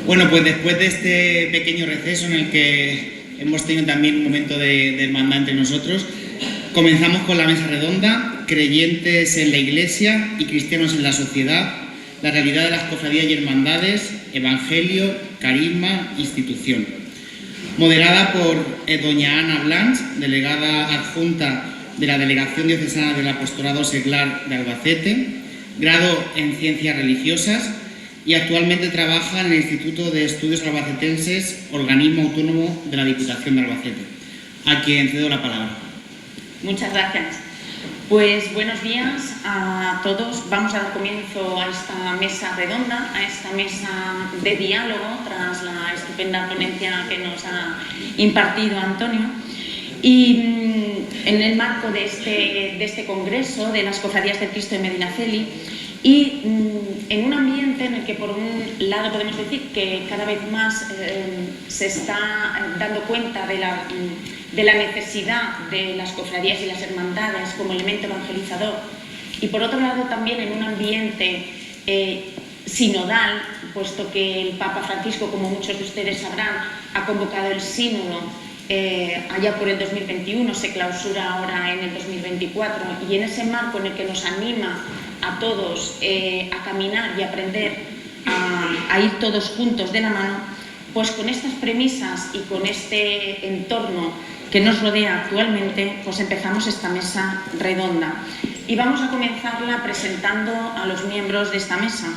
Bueno, pues después de este pequeño receso en el que hemos tenido también un momento de hermandad entre nosotros, comenzamos con la mesa redonda, creyentes en la Iglesia y cristianos en la sociedad, la realidad de las cofradías y hermandades, evangelio, carisma, institución. Moderada por doña Ana Blanch, delegada adjunta de la Delegación Diocesana del Apostolado Seglar de Albacete, grado en Ciencias Religiosas, y actualmente trabaja en el Instituto de Estudios Albacetenses, organismo autónomo de la Diputación de Albacete, a quien cedo la palabra. Muchas gracias. Pues buenos días a todos. Vamos a dar comienzo a esta mesa redonda, a esta mesa de diálogo, tras la estupenda ponencia que nos ha impartido Antonio. Y en el marco de este congreso de las Cofradías del Cristo de Medinaceli, y en un ambiente en el que por un lado podemos decir que cada vez más se está dando cuenta de la necesidad de las cofradías y las hermandades como elemento evangelizador, y por otro lado también en un ambiente sinodal, puesto que el Papa Francisco, como muchos de ustedes sabrán, ha convocado el sínodo allá por el 2021, se clausura ahora en el 2024, y en ese marco en el que nos anima a todos a caminar y aprender a ir todos juntos de la mano, pues con estas premisas y con este entorno que nos rodea actualmente, pues empezamos esta mesa redonda. Y vamos a comenzarla presentando a los miembros de esta mesa.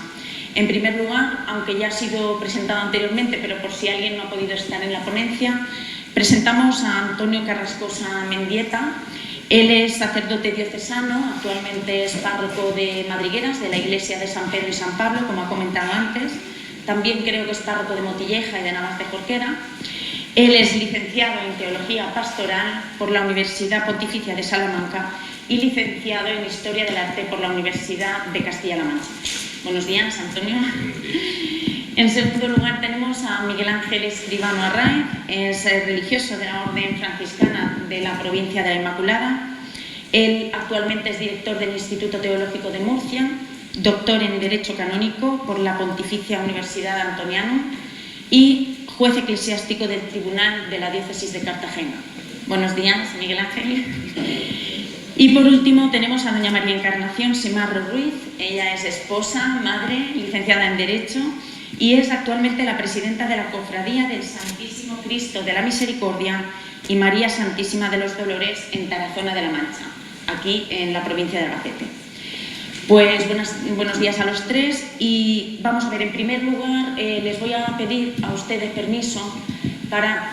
En primer lugar, aunque ya ha sido presentado anteriormente, pero por si alguien no ha podido estar en la ponencia, presentamos a Antonio Carrascosa Mendieta. Él es sacerdote diocesano, actualmente es párroco de Madrigueras, de la Iglesia de San Pedro y San Pablo, como ha comentado antes. También creo que es párroco de Motilleja y de Navas de Jorquera. Él es licenciado en Teología Pastoral por la Universidad Pontificia de Salamanca y licenciado en Historia del Arte por la Universidad de Castilla-La Mancha. Buenos días, Antonio. En segundo lugar tenemos a Miguel Ángel Escribano Arraiz, es religioso de la Orden Franciscana de la provincia de la Inmaculada. Él actualmente es director del Instituto Teológico de Murcia, doctor en Derecho Canónico por la Pontificia Universidad Antoniano y juez eclesiástico del Tribunal de la Diócesis de Cartagena. Buenos días, Miguel Ángel. Y por último tenemos a doña María Encarnación Simarro Ruiz. Ella es esposa, madre, licenciada en Derecho y es actualmente la presidenta de la Cofradía del Santísimo Cristo de la Misericordia y María Santísima de los Dolores en Tarazona de la Mancha, aquí en la provincia de Albacete. Pues buenos días a los tres, y vamos a ver, en primer lugar les voy a pedir a ustedes permiso para,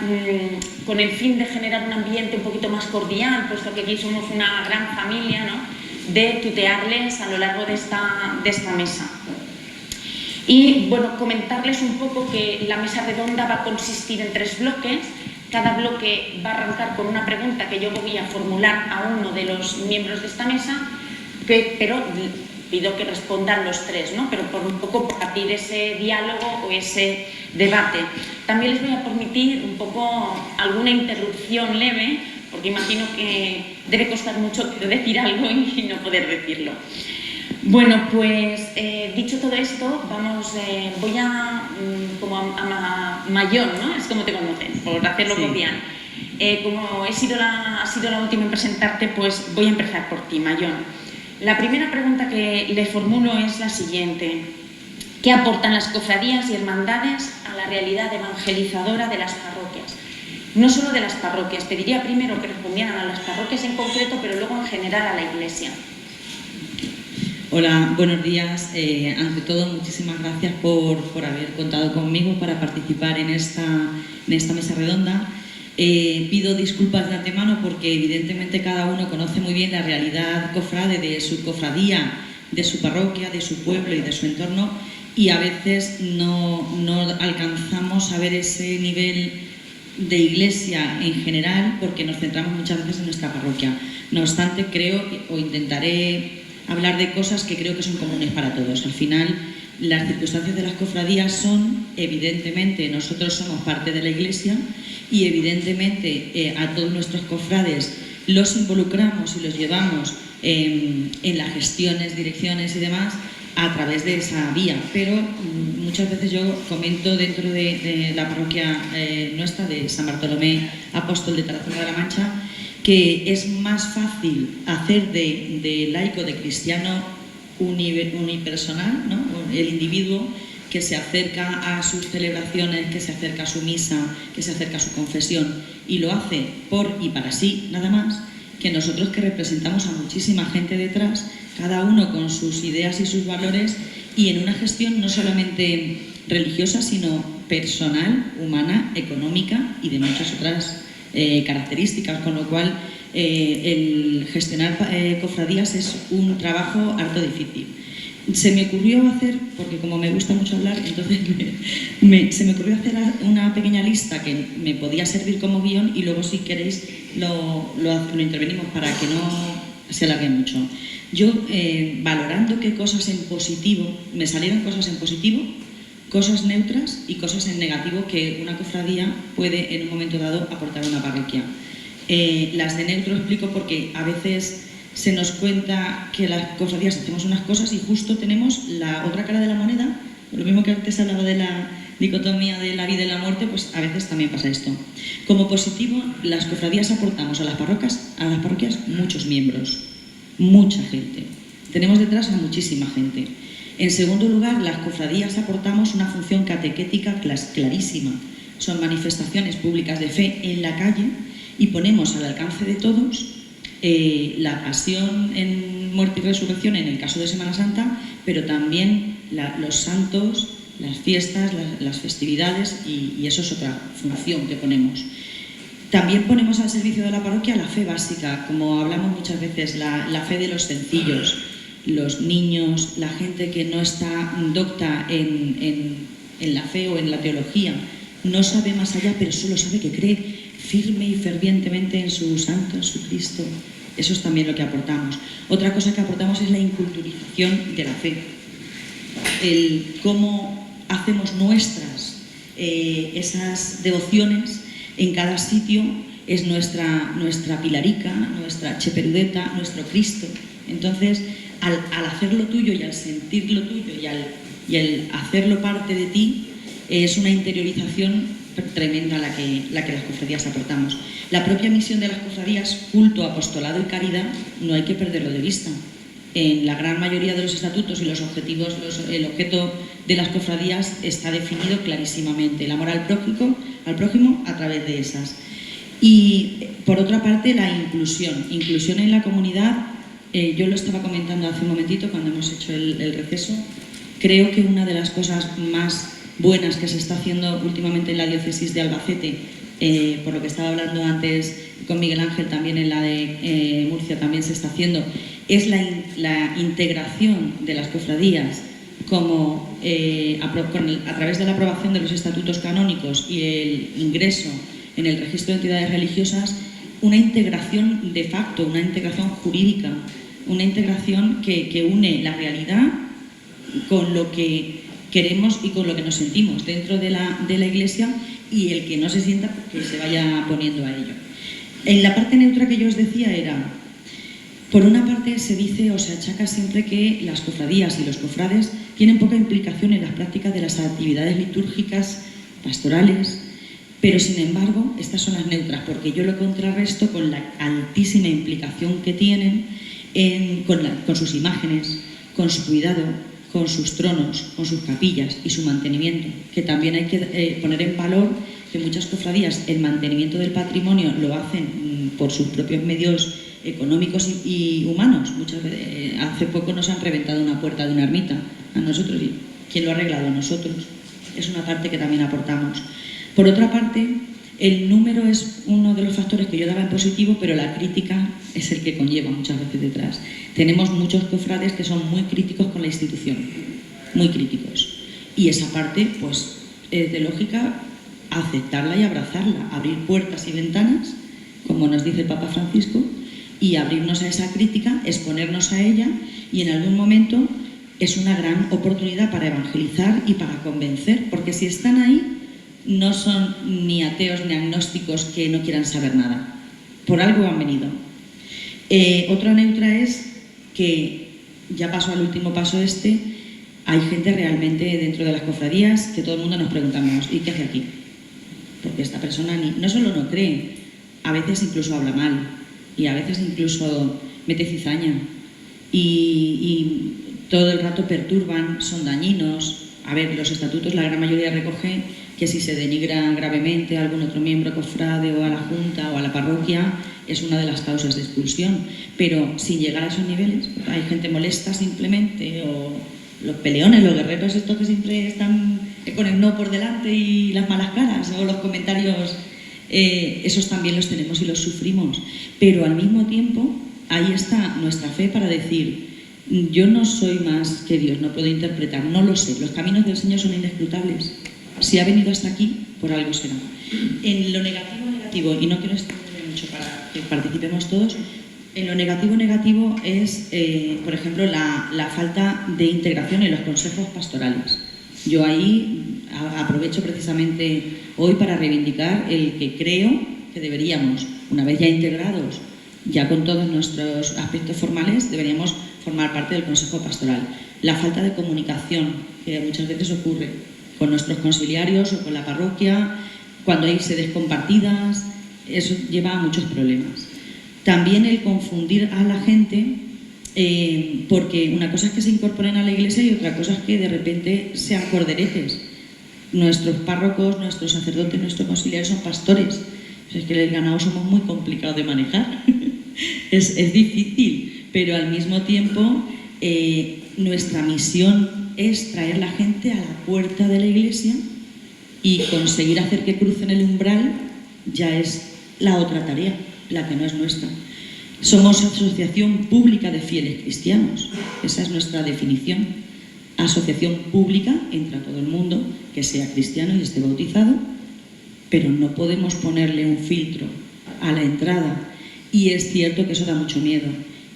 con el fin de generar un ambiente un poquito más cordial, puesto que aquí somos una gran familia, ¿no?, de tutearles a lo largo de esta mesa. Y bueno, comentarles un poco que la mesa redonda va a consistir en 3 bloques. Cada bloque va a arrancar con una pregunta que yo voy a formular a uno de los miembros de esta mesa, pero pido que respondan los 3, ¿no?, pero por un poco para abrir ese diálogo o ese debate. También les voy a permitir un poco alguna interrupción leve, porque imagino que debe costar mucho decir algo y no poder decirlo. Bueno, pues dicho todo esto, voy a, como a Mayón, ¿no?, es como te conocen, por hacerlo cordial. Como has sido la última en presentarte, pues voy a empezar por ti, Mayón. La primera pregunta que le formulo es la siguiente: ¿qué aportan las cofradías y hermandades a la realidad evangelizadora de las parroquias? No solo de las parroquias, pediría primero que respondieran a las parroquias en concreto, pero luego en general a la Iglesia. Hola, buenos días. Ante todo, muchísimas gracias por haber contado conmigo para participar en esta mesa redonda. Pido disculpas de antemano porque evidentemente cada uno conoce muy bien la realidad cofrade de su cofradía, de su parroquia, de su pueblo y de su entorno, y a veces no alcanzamos a ver ese nivel de iglesia en general porque nos centramos muchas veces en nuestra parroquia. No obstante, creo o intentaré hablar de cosas que creo que son comunes para todos. Al final, las circunstancias de las cofradías son, evidentemente, nosotros somos parte de la Iglesia y evidentemente a todos nuestros cofrades los involucramos y los llevamos en las gestiones, direcciones y demás, a través de esa vía, pero muchas veces yo comento dentro de la parroquia nuestra de San Bartolomé Apóstol de Tarazona de la Mancha que es más fácil hacer de laico, de cristiano unipersonal, ¿no? El individuo que se acerca a sus celebraciones, que se acerca a su misa, que se acerca a su confesión y lo hace por y para sí, nada más, que nosotros que representamos a muchísima gente detrás, cada uno con sus ideas y sus valores y en una gestión no solamente religiosa, sino personal, humana, económica y de muchas otras características, con lo cual el gestionar cofradías es un trabajo harto difícil. Se me ocurrió hacer, porque como me gusta mucho hablar, entonces se me ocurrió hacer una pequeña lista que me podía servir como guión y luego si queréis lo intervenimos para que no se alargue mucho. Yo, valorando qué cosas en positivo, me salieron cosas en positivo, cosas neutras y cosas en negativo que una cofradía puede en un momento dado aportar a una parroquia. Las de neutro explico porque a veces se nos cuenta que las cofradías hacemos unas cosas y justo tenemos la otra cara de la moneda, lo mismo que antes hablaba de la dicotomía de la vida y la muerte, pues a veces también pasa esto. Como positivo, las cofradías aportamos a las parroquias muchos miembros, mucha gente. Tenemos detrás a muchísima gente. En segundo lugar, las cofradías aportamos una función catequética clarísima. Son manifestaciones públicas de fe en la calle y ponemos al alcance de todos la pasión en muerte y resurrección en el caso de Semana Santa, pero también los santos, las fiestas, las festividades y eso es otra función que ponemos. También ponemos al servicio de la parroquia la fe básica, como hablamos muchas veces, la fe de los sencillos, los niños, la gente que no está docta en la fe o en la teología, no sabe más allá, pero solo sabe que cree firme y fervientemente en su santo, en su Cristo. Eso es también lo que aportamos. Otra cosa que aportamos es la inculturización de la fe. El cómo hacemos nuestras esas devociones en cada sitio es nuestra pilarica, nuestra cheperudeta, nuestro Cristo. Entonces, al hacerlo tuyo y al sentirlo tuyo y al hacerlo parte de ti, es una interiorización tremenda la que las cofradías aportamos. La propia misión de las cofradías, culto, apostolado y caridad, no hay que perderlo de vista. En la gran mayoría de los estatutos y los objetivos, el objeto de las cofradías está definido clarísimamente. El amor al prójimo a través de esas. Y por otra parte, la inclusión en la comunidad. Yo lo estaba comentando hace un momentito cuando hemos hecho el receso. Creo que una de las cosas más buenas que se está haciendo últimamente en la diócesis de Albacete, por lo que estaba hablando antes con Miguel Ángel, también en la de Murcia también se está haciendo, es la integración de las cofradías como a través de la aprobación de los estatutos canónicos y el ingreso en el registro de entidades religiosas, una integración de facto, una integración jurídica, una integración que une la realidad con lo que queremos y con lo que nos sentimos dentro de la Iglesia y el que no se sienta que se vaya poniendo a ello. En la parte neutra que yo os decía era, por una parte se dice o se achaca siempre que las cofradías y los cofrades tienen poca implicación en las prácticas de las actividades litúrgicas, pastorales, pero sin embargo estas son las neutras, porque yo lo contrarresto con la altísima implicación que tienen con sus imágenes, con su cuidado, con sus tronos, con sus capillas y su mantenimiento, que también hay que poner en valor que muchas cofradías el mantenimiento del patrimonio lo hacen por sus propios medios económicos y humanos. Muchas veces, hace poco nos han reventado una puerta de una ermita a nosotros y ¿quién lo ha arreglado? Nosotros. Es una parte que también aportamos. Por otra parte, el número es uno de los factores que yo daba en positivo, pero la crítica es el que conlleva muchas veces detrás. Tenemos muchos cofrades que son muy críticos con la institución, muy críticos. Y esa parte, pues, es de lógica aceptarla y abrazarla, abrir puertas y ventanas, como nos dice el Papa Francisco, y abrirnos a esa crítica, exponernos a ella, y en algún momento es una gran oportunidad para evangelizar y para convencer, porque si están ahí, no son ni ateos ni agnósticos que no quieran saber nada. Por algo han venido. Otra neutra es que, ya paso al último paso hay gente realmente dentro de las cofradías que todo el mundo nos preguntamos, ¿y qué hace aquí? Porque esta persona no solo no cree, a veces incluso habla mal y a veces incluso mete cizaña y todo el rato perturban, son dañinos. A ver, los estatutos, la gran mayoría recoge que si se denigra gravemente a algún otro miembro cofrade o a la junta o a la parroquia es una de las causas de expulsión, pero sin llegar a esos niveles. Hay gente molesta simplemente, o los peleones, los guerreros estos que siempre están con el no por delante y las malas caras, o los comentarios, esos también los tenemos y los sufrimos, pero al mismo tiempo ahí está nuestra fe para decir, yo no soy más que Dios, no puedo interpretar, no lo sé, los caminos del Señor son inescrutables. Si ha venido hasta aquí, por algo será. En lo negativo, y no quiero extenderme mucho para que participemos todos, en lo negativo es, por ejemplo, la falta de integración en los consejos pastorales. Yo ahí aprovecho precisamente hoy para reivindicar el que creo que deberíamos, una vez ya integrados, ya con todos nuestros aspectos formales, deberíamos formar parte del consejo pastoral. La falta de comunicación que muchas veces ocurre con nuestros conciliarios o con la parroquia, cuando hay sedes compartidas, eso lleva a muchos problemas. También el confundir a la gente, porque una cosa es que se incorporen a la iglesia y otra cosa es que de repente sean corderetes. Nuestros párrocos, nuestros sacerdotes, nuestros conciliarios son pastores. Es que el ganado somos muy complicados de manejar. es difícil, pero al mismo tiempo nuestra misión es traer la gente a la puerta de la iglesia, y conseguir hacer que crucen el umbral ya es la otra tarea, la que no es nuestra. Somos asociación pública de fieles cristianos, esa es nuestra definición. Asociación pública, entra todo el mundo que sea cristiano y esté bautizado, pero no podemos ponerle un filtro a la entrada, y es cierto que eso da mucho miedo.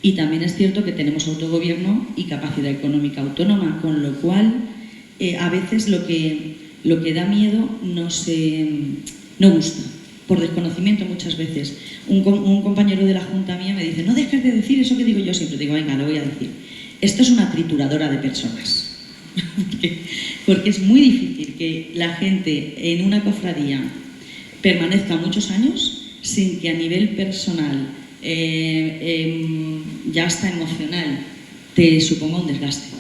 Y también es cierto que tenemos autogobierno y capacidad económica autónoma, con lo cual a veces lo que da miedo no gusta, por desconocimiento muchas veces. Un compañero de la junta mía me dice, no dejes de decir eso que digo yo siempre. Digo, venga, lo voy a decir. Esto es una trituradora de personas. Porque es muy difícil que la gente en una cofradía permanezca muchos años sin que a nivel personal, ya hasta emocional, te suponga un desgaste.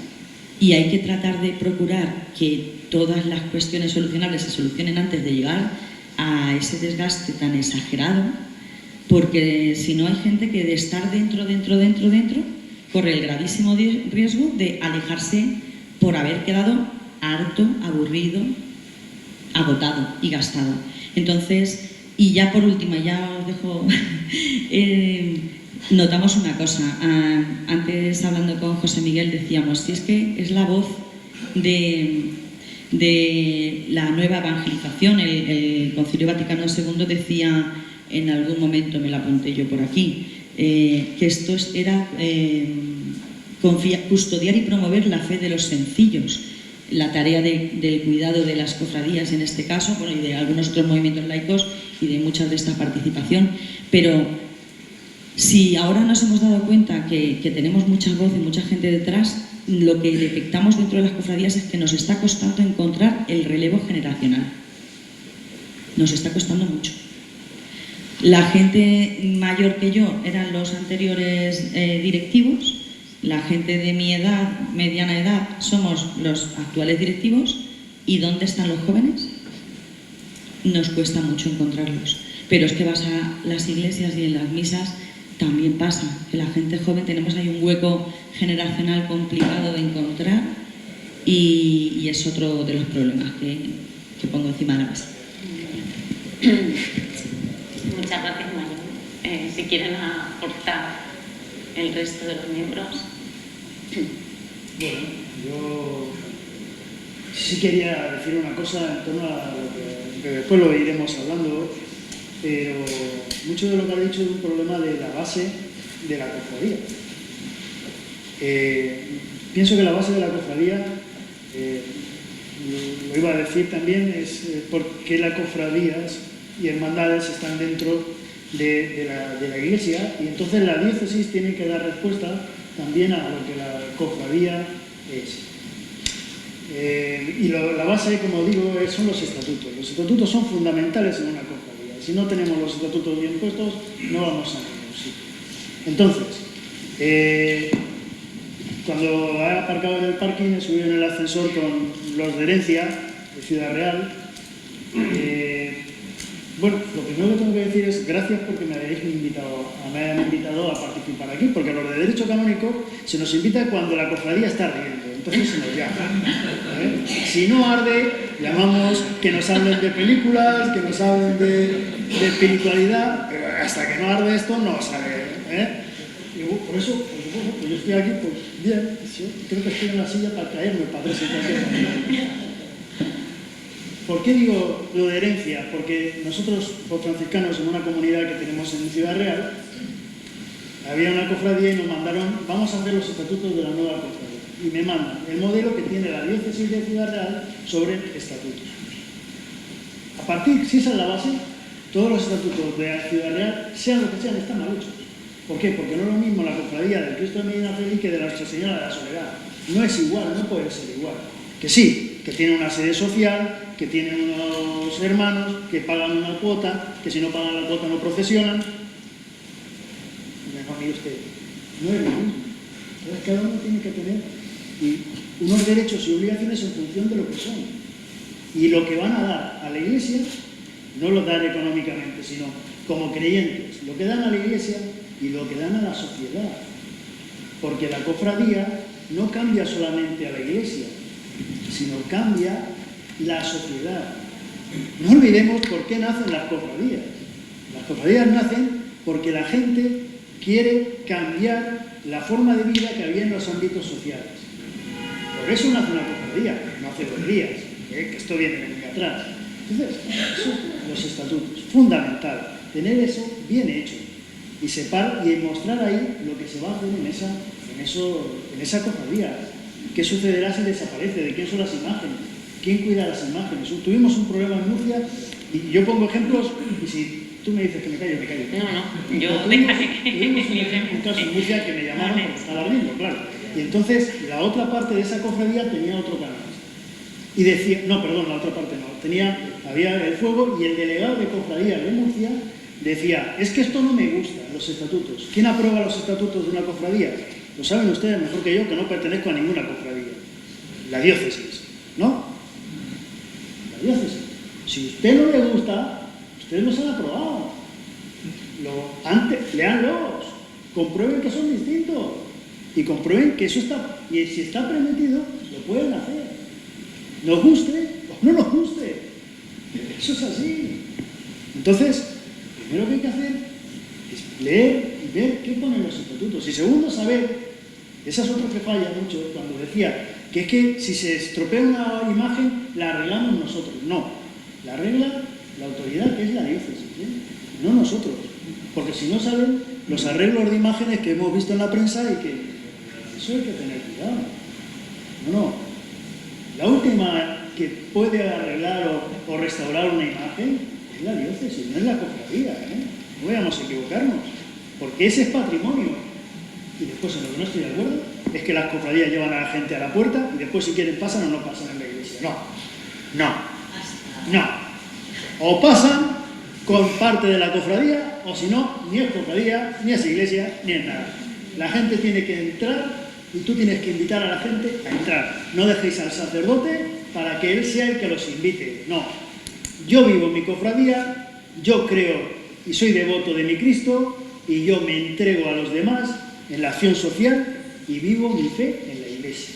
Y hay que tratar de procurar que todas las cuestiones solucionables se solucionen antes de llegar a ese desgaste tan exagerado, porque si no hay gente que de estar dentro, corre el gravísimo riesgo de alejarse por haber quedado harto, aburrido, agotado y gastado. Entonces, y ya por último, ya os dejo, notamos una cosa. Antes, hablando con José Miguel, decíamos, si es que es la voz de la nueva evangelización. El Concilio Vaticano II decía en algún momento, me lo apunté yo por aquí, que esto era custodiar y promover la fe de los sencillos, la tarea del cuidado de las cofradías en este caso, bueno, y de algunos otros movimientos laicos y de muchas de esta participación. Pero si ahora nos hemos dado cuenta que tenemos mucha voz y mucha gente detrás, lo que detectamos dentro de las cofradías es que nos está costando encontrar el relevo generacional. Nos está costando mucho. La gente mayor que yo eran los anteriores directivos, la gente de mi edad, mediana edad, somos los actuales directivos. ¿Y dónde están los jóvenes? Nos cuesta mucho encontrarlos. Pero es que vas a las iglesias y en las misas también pasa, que la gente joven tenemos ahí un hueco generacional complicado de encontrar, y es otro de los problemas que pongo encima de la mesa. Muchas gracias, Mayor. Si quieren aportar el resto de los miembros. Bueno, yo sí quería decir una cosa en torno a lo que después lo iremos hablando, pero mucho de lo que ha dicho es un problema de la base de la cofradía. Pienso que la base de la cofradía, lo iba a decir también, es por qué las cofradías y hermandades están dentro de la iglesia, y entonces la diócesis tiene que dar respuesta también a lo que la cofradía es. Y la base, como digo, son los estatutos. Los estatutos son fundamentales en una cofradía. Si no tenemos los estatutos bien puestos, no vamos a ningún sitio. Entonces, cuando he aparcado en el parking, he subido en el ascensor con los de Herencia, de Ciudad Real. Bueno, lo primero que tengo que decir es gracias porque me hayan invitado a participar aquí, porque a los de Derecho Canónico se nos invita cuando la cofradía está ardiendo, entonces se nos llama. Si no arde, llamamos que nos hablen de películas, que nos hablen de espiritualidad, pero hasta que no arde esto no sale. Y por eso, pues yo estoy aquí, pues bien, ¿sí? Creo que estoy en la silla para caerme, para presentarme. ¿Por qué digo lo de herencia? Porque nosotros, los franciscanos, en una comunidad que tenemos en Ciudad Real, había una cofradía y nos mandaron, vamos a hacer los estatutos de la nueva cofradía. Y me mandan el modelo que tiene la diócesis de Ciudad Real sobre estatutos. A partir, si esa es la base, todos los estatutos de Ciudad Real, sean lo que sean, están mal hechos. ¿Por qué? Porque no es lo mismo la cofradía del Cristo de Medina Feliz que de la Nuestra Señora de la Soledad. No es igual, no puede ser igual. Que sí, que tiene una sede social, que tienen unos hermanos que pagan una cuota, que si no pagan la cuota no procesionan. Mire usted, no es lo mismo. Entonces cada uno tiene que tener unos derechos y obligaciones en función de lo que son. Y lo que van a dar a la Iglesia, no lo dan económicamente, sino como creyentes. Lo que dan a la Iglesia y lo que dan a la sociedad. Porque la cofradía no cambia solamente a la Iglesia, sino cambia la sociedad. No olvidemos por qué nacen las cofradías. Las cofradías nacen porque la gente quiere cambiar la forma de vida que había en los ámbitos sociales. Por eso nace una cofradía, no hace 2 días, que esto viene de muy atrás. Entonces, eso, los estatutos, fundamental, tener eso bien hecho y mostrar ahí lo que se va a hacer en esa cofradía. ¿Qué sucederá si desaparece? ¿De quién son las imágenes? ¿Quién cuida las imágenes? Tuvimos un problema en Murcia y yo pongo ejemplos y si tú me dices que me callo, me callo. No, yo déjame que... Tuvimos un caso en Murcia que me llamaron porque estaba ardiendo, claro. Y entonces la otra parte de esa cofradía tenía otro canal. Y decía, no, perdón, la otra parte no. Había el fuego y el delegado de cofradía de Murcia decía, es que esto no me gusta, los estatutos. ¿Quién aprueba los estatutos de una cofradía? Lo saben ustedes mejor que yo, que no pertenezco a ninguna cofradía. La diócesis, ¿no? La diócesis. Si a usted no le gusta, ustedes los han aprobado. Léanlos, comprueben que son distintos y comprueben que eso está, y si está permitido, lo pueden hacer. Nos guste o no nos guste. Eso es así. Entonces, lo primero que hay que hacer es leer y ver qué ponen los estatutos. Y segundo, saber, esa es otra que falla mucho, cuando decía que es que si se estropea una imagen, la arreglamos nosotros. No, la arregla la autoridad, que es la diócesis, no nosotros. Porque si no salen los arreglos de imágenes que hemos visto en la prensa y que eso hay que tener cuidado. No. La última que puede arreglar o restaurar una imagen es la diócesis, no es la cofradía. No vayamos a equivocarnos, porque ese es patrimonio. Y después, en lo que no estoy de acuerdo, es que las cofradías llevan a la gente a la puerta y después si quieren pasan o no pasan en la iglesia. No. O pasan con parte de la cofradía, o si no, ni es cofradía, ni es iglesia, ni es nada. La gente tiene que entrar y tú tienes que invitar a la gente a entrar. No dejéis al sacerdote para que él sea el que los invite. No. Yo vivo en mi cofradía, yo creo y soy devoto de mi Cristo y yo me entrego a los demás en la acción social y vivo mi fe en la iglesia.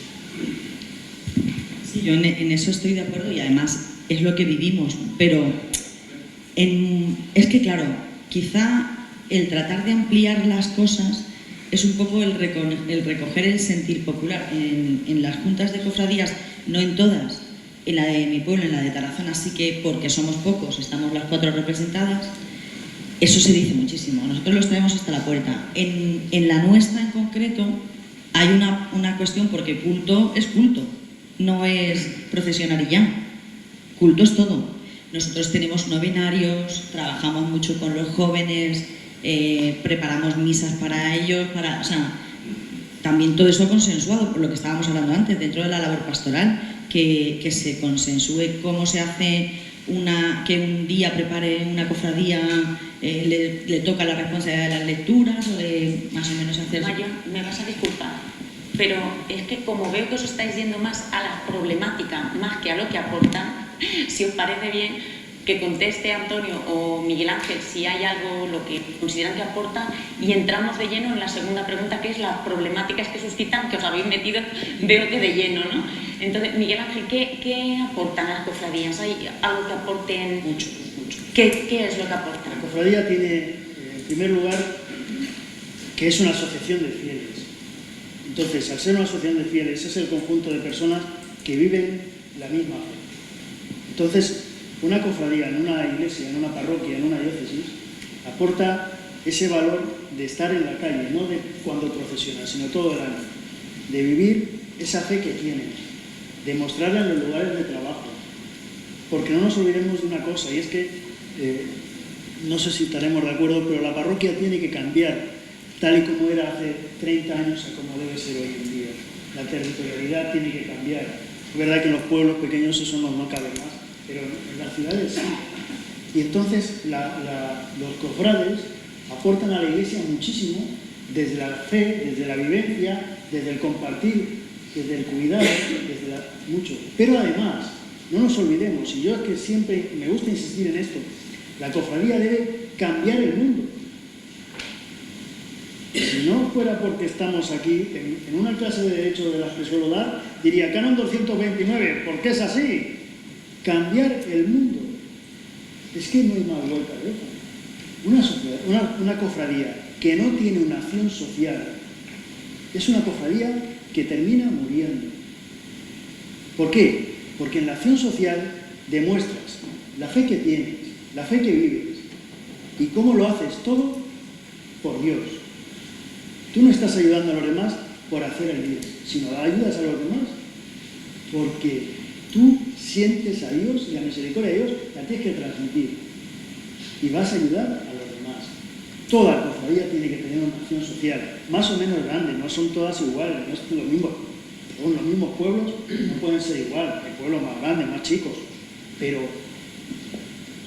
Sí, yo en eso estoy de acuerdo y además es lo que vivimos, pero es que claro, quizá el tratar de ampliar las cosas es un poco el recoger el sentir popular. En las juntas de cofradías, no en todas, en la de mi pueblo, en la de Tarazona sí que, porque somos pocos, estamos las 4 representadas, eso se dice muchísimo, nosotros los traemos hasta la puerta. En la nuestra en concreto hay una cuestión, porque culto es culto, no es procesionar y ya, culto es todo. Nosotros tenemos novenarios, trabajamos mucho con los jóvenes, preparamos misas para ellos, o sea, también todo eso consensuado, por lo que estábamos hablando antes, dentro de la labor pastoral, que se consensúe cómo se hace que un día prepare una cofradía, le toca la responsabilidad de las lecturas o de más o menos hacer... Maya, me vas a disculpar, pero es que como veo que os estáis yendo más a la problemática más que a lo que aportan, si os parece bien que conteste Antonio o Miguel Ángel si hay algo lo que consideran que aporta y entramos de lleno en la segunda pregunta, que es las problemáticas que suscitan, que os habéis metido, veo que de lleno, ¿no? Entonces, Miguel Ángel, ¿qué aportan a las cofradías? ¿Hay algo que aporten? Mucho. ¿Qué es lo que aportan? La cofradía tiene, en primer lugar, que es una asociación de fieles. Entonces, al ser una asociación de fieles, es el conjunto de personas que viven la misma fe. Entonces, una cofradía en una iglesia, en una parroquia, en una diócesis, aporta ese valor de estar en la calle, no de cuando procesiona, sino todo el año, de vivir esa fe que tiene, de mostrarla en los lugares de trabajo. Porque no nos olvidemos de una cosa, y es que, no sé si estaremos de acuerdo, pero la parroquia tiene que cambiar, tal y como era hace 30 años a como debe ser hoy en día. La territorialidad tiene que cambiar. Es verdad que en los pueblos pequeños eso no cabe más, pero en las ciudades sí. Y entonces los cofrades aportan a la iglesia muchísimo desde la fe, desde la vivencia, desde el compartir, desde el cuidado, mucho. Pero además, no nos olvidemos, y yo es que siempre me gusta insistir en esto, la cofradía debe cambiar el mundo. Si no fuera porque estamos aquí, en una clase de derecho de las que suelo dar, diría Canon 229, ¿por qué es así? Cambiar el mundo. Es que no hay más vuelta de eso. Una cofradía que no tiene una acción social es una cofradía que termina muriendo. ¿Por qué? Porque en la acción social demuestras la fe que tienes, la fe que vives y cómo lo haces todo por Dios. Tú no estás ayudando a los demás por hacer el bien, sino ayudas a los demás porque tú sientes a Dios y la misericordia de Dios la tienes que transmitir y vas a ayudar a los demás. Toda cofradía tiene que tener una acción social, más o menos grande, no son todas iguales, no son los mismos pueblos, no pueden ser igual, hay pueblos más grandes, más chicos, pero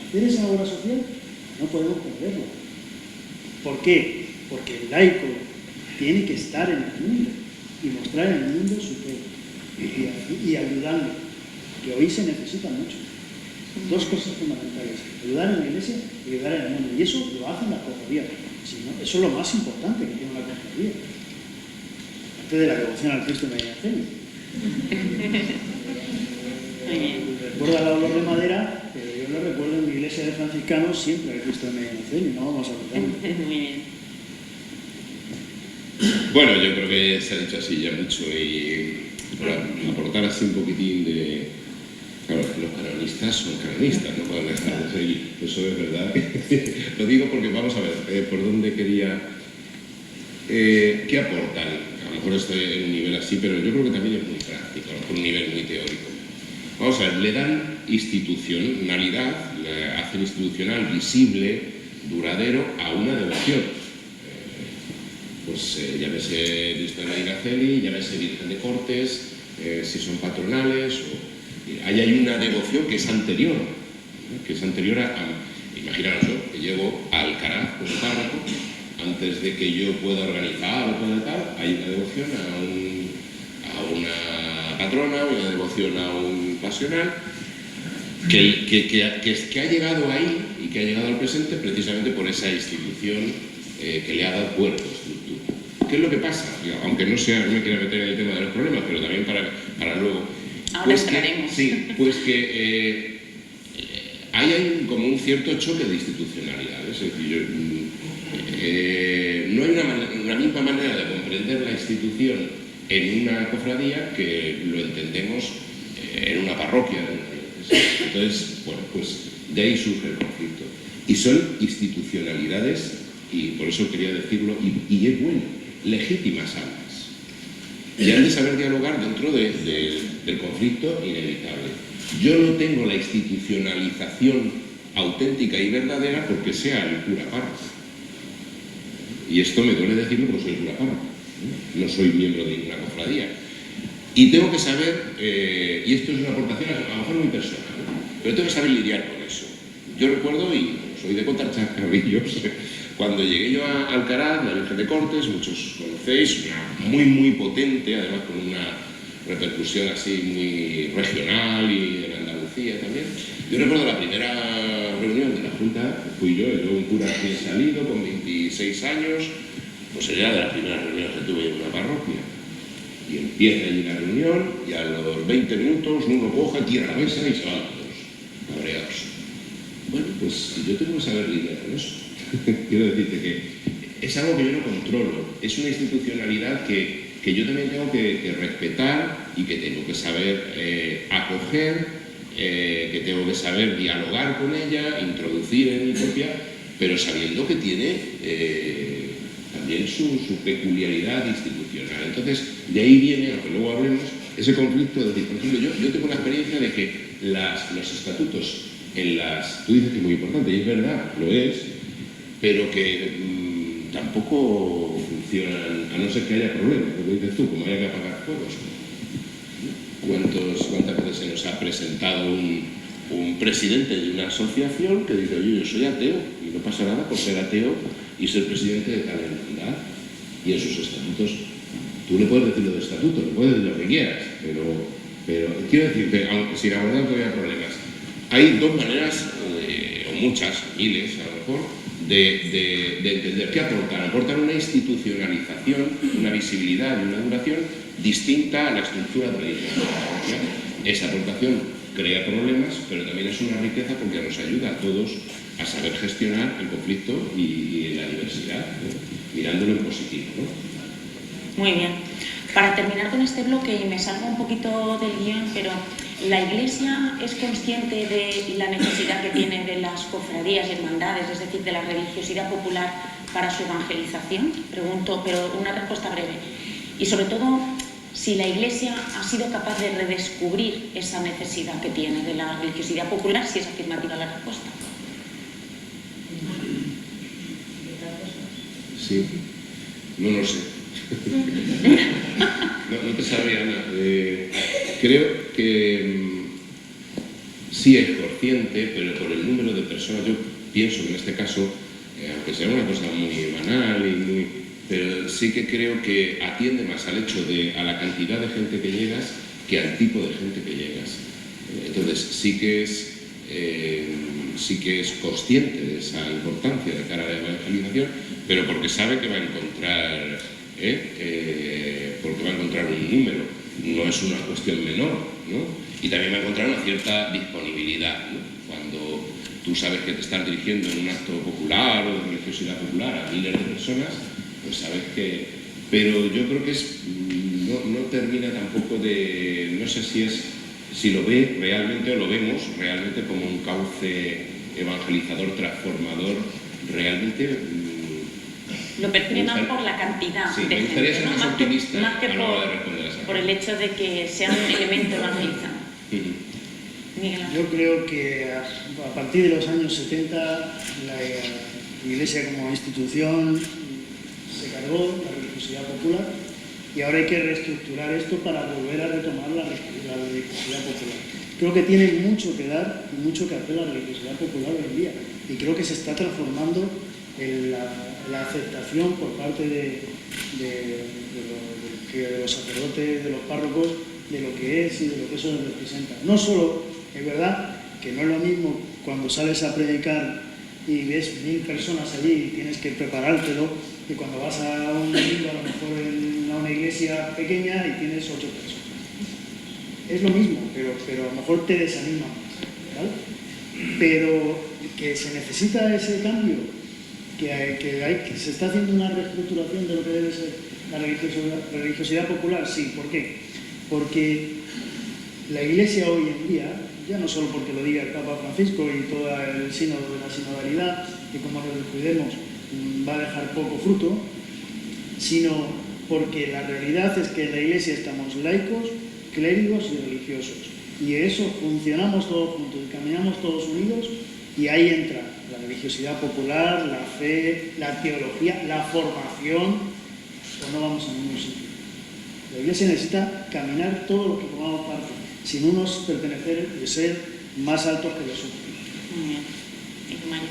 hacer esa obra social no podemos perderla. ¿Por qué? Porque el laico tiene que estar en el mundo y mostrar en el mundo su fe y ayudando, que hoy se necesita mucho. Dos cosas fundamentales, ayudar en la iglesia y ayudar en el mundo, y eso lo hacen las cofradías. Si no, eso es lo más importante que tiene una cofradía, antes de la devoción al Cristo Mediacenio. Recuerdo al olor de madera, pero yo lo recuerdo en mi iglesia de franciscanos siempre al Cristo Mediacenio, no vamos a olvidarlo. Muy bien. Bueno, yo creo que se ha dicho así ya mucho y para aportar así un poquitín de... Claro, los canonistas son canonistas, no pueden dejar de seguir, eso es verdad. Lo digo porque vamos a ver por dónde quería... ¿Qué aportan? A lo mejor estoy en un nivel así, pero yo creo que también es muy práctico, a lo mejor un nivel muy teórico. Vamos a ver, le dan institucionalidad, le hacen institucional, visible, duradero a una devoción. Pues llámese Cristo de Medinaceli, llámese Virgen de Cortes, si son patronales, ahí hay una devoción que es anterior a imaginaros yo, que llego a Alcaraz como párroco, antes de que yo pueda organizar o pueda tal, hay una devoción a una patrona, una devoción a un pasional, que ha llegado ahí y que ha llegado al presente precisamente por esa institución que le ha dado cuerpo, estructura. ¿Qué es lo que pasa? Aunque no me quiera meter en el tema de los problemas, pero también para luego... Ahora pues entraremos. Sí, pues que hay como un cierto choque de institucionalidad. Es decir, no hay una misma manera de comprender la institución en una cofradía que lo entendemos en una parroquia. Entonces, bueno, pues de ahí surge el conflicto. Y son institucionalidades, y por eso quería decirlo, y es bueno, legítimas ambas. Y han de saber dialogar dentro del conflicto inevitable. Yo no tengo la institucionalización auténtica y verdadera porque sea el cura párroco. Y esto me duele decirlo porque soy cura párroco. No soy miembro de ninguna cofradía. Y tengo que saber, y esto es una aportación a lo mejor muy personal, ¿no? Pero tengo que saber lidiar con eso. Yo recuerdo, y soy de contar chascarrillos, cuando llegué yo a Alcaraz, la Virgen de Cortes, muchos conocéis, una muy potente, además con una repercusión así muy regional y en Andalucía también. Yo recuerdo la primera reunión de la Junta, fui yo un cura recién salido, con 26 años, pues era de las primeras reuniones que tuve en una parroquia. Y empieza allí la reunión y a los 20 minutos uno coge, tira la mesa y se van todos cabreados. Bueno, pues yo tengo que saber lidiar con eso. Quiero decirte que es algo que yo no controlo, es una institucionalidad que yo también tengo que respetar y que tengo que saber acoger, que tengo que saber dialogar con ella, introducir en mi propia, pero sabiendo que tiene también su peculiaridad institucional. Entonces, de ahí viene, aunque luego hablemos, ese conflicto de decir, por ejemplo, yo tengo la experiencia de que los estatutos tú dices que es muy importante, y es verdad, lo es, pero que tampoco funcionan, a no ser que haya problemas, lo que dices tú, como haya que apagar fuegos. ¿Cuántas veces se nos ha presentado un presidente de una asociación que dice, oye, yo soy ateo, y no pasa nada por ser ateo y ser presidente de tal hermandad? Y en sus estatutos, tú le puedes decir lo de estatuto, le puedes decir lo que quieras, pero quiero decir que, aunque sin abordar todavía problemas, hay dos maneras, o muchas, miles a lo mejor, de entender qué aportan. Aportan una institucionalización, una visibilidad y una duración distinta a la estructura tradicional. Esa aportación crea problemas, pero también es una riqueza porque nos ayuda a todos a saber gestionar el conflicto y la diversidad, ¿no? Mirándolo en positivo, ¿no? Muy bien. Para terminar con este bloque, y me salgo un poquito del guión, pero ¿la Iglesia es consciente de la necesidad que tiene de las cofradías y hermandades, es decir, de la religiosidad popular para su evangelización? Pregunto, pero una respuesta breve. Y sobre todo, si la Iglesia ha sido capaz de redescubrir esa necesidad que tiene de la religiosidad popular, si es afirmativa la respuesta. Sí, no lo sé. No te sabría, Ana. Creo que sí es consciente, pero por el número de personas, yo pienso que en este caso, aunque sea una cosa muy banal, pero sí que creo que atiende más al hecho a la cantidad de gente que llegas que al tipo de gente que llegas. Entonces sí que es consciente de esa importancia de cara a la evangelización, pero porque sabe que va a encontrar, porque va a encontrar un número, no es una cuestión menor, ¿no? Y también va a encontrar una cierta disponibilidad, ¿no? Cuando tú sabes que te estás dirigiendo en un acto popular o de religiosidad popular a miles de personas, pues sabes que... Pero yo creo que no termina tampoco de... No sé si lo ve realmente o lo vemos realmente como un cauce evangelizador, transformador, realmente... Lo percibe más por la cantidad sí, de gente, me gustaría ser más optimista más que a la hora de responder a esa por el hecho de que sea un elemento evangelizante. Miguel Ángel. Yo creo que a partir de los años 70 la Iglesia como institución se cargó la religiosidad popular y ahora hay que reestructurar esto para volver a retomar la religiosidad popular. Creo que tiene mucho que dar y mucho que hacer la religiosidad popular hoy en día y creo que se está transformando la aceptación por parte de los sacerdotes, de los párrocos, de lo que es y de lo que eso representa. No solo, es verdad que no es lo mismo cuando sales a predicar y ves 1000 personas allí y tienes que preparártelo, que cuando vas a un domingo, a lo mejor a una iglesia pequeña y tienes 8 personas. Es lo mismo, pero a lo mejor te desanima, ¿vale? Pero que se necesita ese cambio, que se está haciendo una reestructuración de lo que debe ser la religiosidad popular, sí. ¿Por qué? Porque la Iglesia hoy en día, ya no solo porque lo diga el Papa Francisco y todo el sínodo de la sinodalidad, que como nos descuidemos va a dejar poco fruto, sino porque la realidad es que en la Iglesia estamos laicos, clérigos y religiosos. Y eso funcionamos todos juntos y caminamos todos unidos y ahí entra la religiosidad popular, la fe, la teología, la formación, o no vamos a ningún sitio. La Iglesia necesita caminar todos los que formamos parte, sin unos pertenecer y ser más altos que los otros. Muy bien. ¿Y María?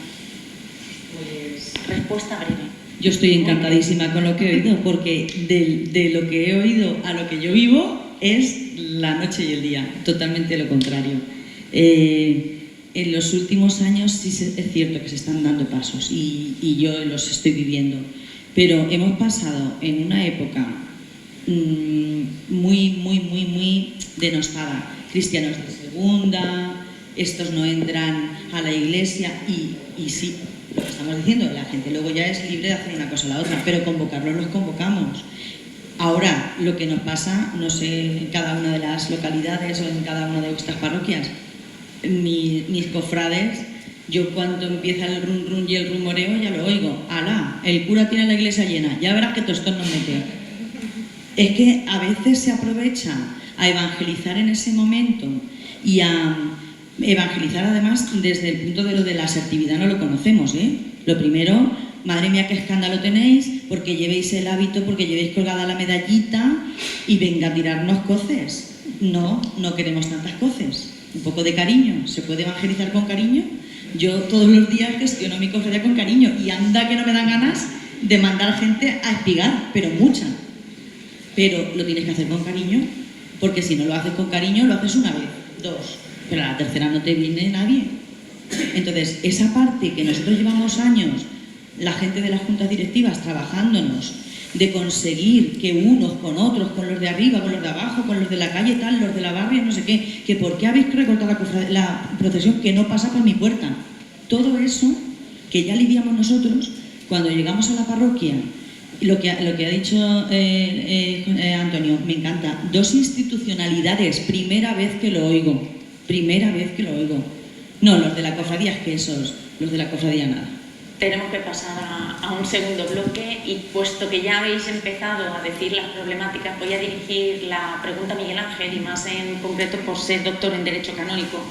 Pues respuesta breve. Yo estoy encantadísima con lo que he oído, porque de lo que he oído a lo que yo vivo es la noche y el día, totalmente lo contrario. En los últimos años sí es cierto que se están dando pasos y yo los estoy viviendo, pero hemos pasado en una época muy denostada. Cristianos de segunda, estos no entran a la iglesia y sí, lo que estamos diciendo, la gente luego ya es libre de hacer una cosa o la otra, pero convocarlos los convocamos. Ahora, lo que nos pasa, no sé, en cada una de las localidades o en cada una de vuestras parroquias, mis cofrades, yo cuando empieza el run run y el rumoreo ya lo oigo. ¡Hala! El cura tiene la iglesia llena, ya verás que tostón nos mete. Es que a veces se aprovecha a evangelizar en ese momento y a evangelizar además desde el punto de lo de la asertividad, no lo conocemos, ¿eh? Lo primero, madre mía, qué escándalo tenéis, porque llevéis el hábito, porque llevéis colgada la medallita y venga a tirarnos coces. No queremos tantas coces. Un poco de cariño. ¿Se puede evangelizar con cariño? Yo todos los días gestiono mi cofradía con cariño y anda que no me dan ganas de mandar gente a espigar, pero mucha. Pero lo tienes que hacer con cariño, porque si no lo haces con cariño, lo haces una vez, dos, pero a la tercera no te viene nadie. Entonces, esa parte que nosotros llevamos años, la gente de las juntas directivas trabajándonos, de conseguir que unos con otros, con los de arriba, con los de abajo, con los de la calle tal, los de la barria, no sé qué, que por qué habéis recortado la procesión que no pasa por mi puerta. Todo eso que ya lidiamos nosotros cuando llegamos a la parroquia. Lo que ha dicho Antonio, me encanta. Dos institucionalidades, primera vez que lo oigo. No, los de la cofradía es que esos, los de la cofradía nada. Tenemos que pasar a un segundo bloque y puesto que ya habéis empezado a decir las problemáticas, voy a dirigir la pregunta a Miguel Ángel y más en concreto por ser doctor en Derecho Canónico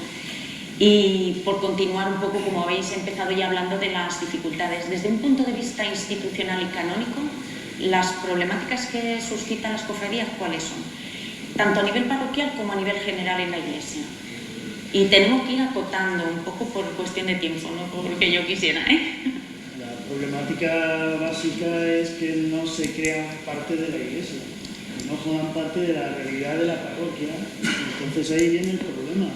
y por continuar un poco como habéis empezado ya hablando de las dificultades. Desde un punto de vista institucional y canónico, las problemáticas que suscitan las cofradías, ¿cuáles son? Tanto a nivel parroquial como a nivel general en la Iglesia. Y tenemos que ir acotando un poco por cuestión de tiempo, no porque yo quisiera, ¿eh? La problemática básica es que no se crean parte de la iglesia, no forman parte de la realidad de la parroquia, entonces ahí viene el problema.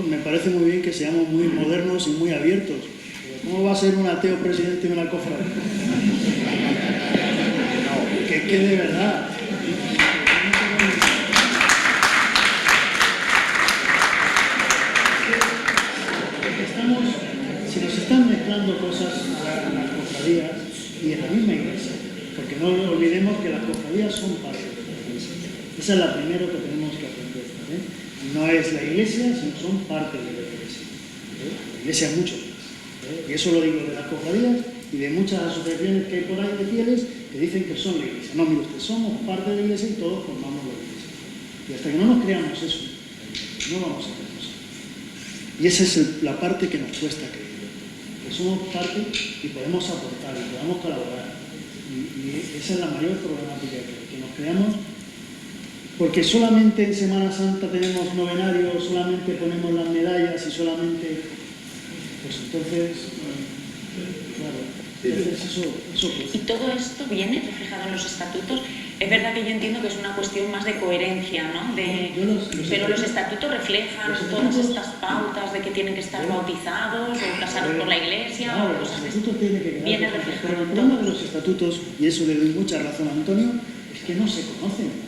Me parece muy bien que seamos muy modernos y muy abiertos, pero ¿cómo va a ser un ateo presidente de una cofradía? No, que de verdad. Se nos están mezclando cosas a las cofradías y en la misma iglesia, porque no olvidemos que las cofradías son parte de la iglesia. Esa es la primera que tenemos que aprender, ¿eh? No es la iglesia, sino son parte de la iglesia. La iglesia es mucho más. Y eso lo digo de las cofradías y de muchas asociaciones que hay por ahí de fieles que dicen que son la iglesia. No, mire usted, somos parte de la iglesia y todos formamos la iglesia. Y hasta que no nos creamos eso, no vamos a hacer cosas. Y esa es la parte que nos cuesta creer. Que somos parte y podemos aportar y podemos colaborar. Y esa es la mayor problemática que nos creamos. Porque solamente en Semana Santa tenemos novenarios, solamente ponemos las medallas y solamente... Pues entonces, claro, eso ¿Y todo esto viene reflejado en los estatutos? Es verdad que yo entiendo que es una cuestión más de coherencia, ¿no? Pero los estatutos reflejan todas estas pautas de que tienen que estar bautizados o casados por la Iglesia. Claro, o los cosas estatutos tienen que viene quedar. reflejado Pero el en problema todo. de los estatutos, y eso le doy mucha razón a Antonio, es que no se conocen.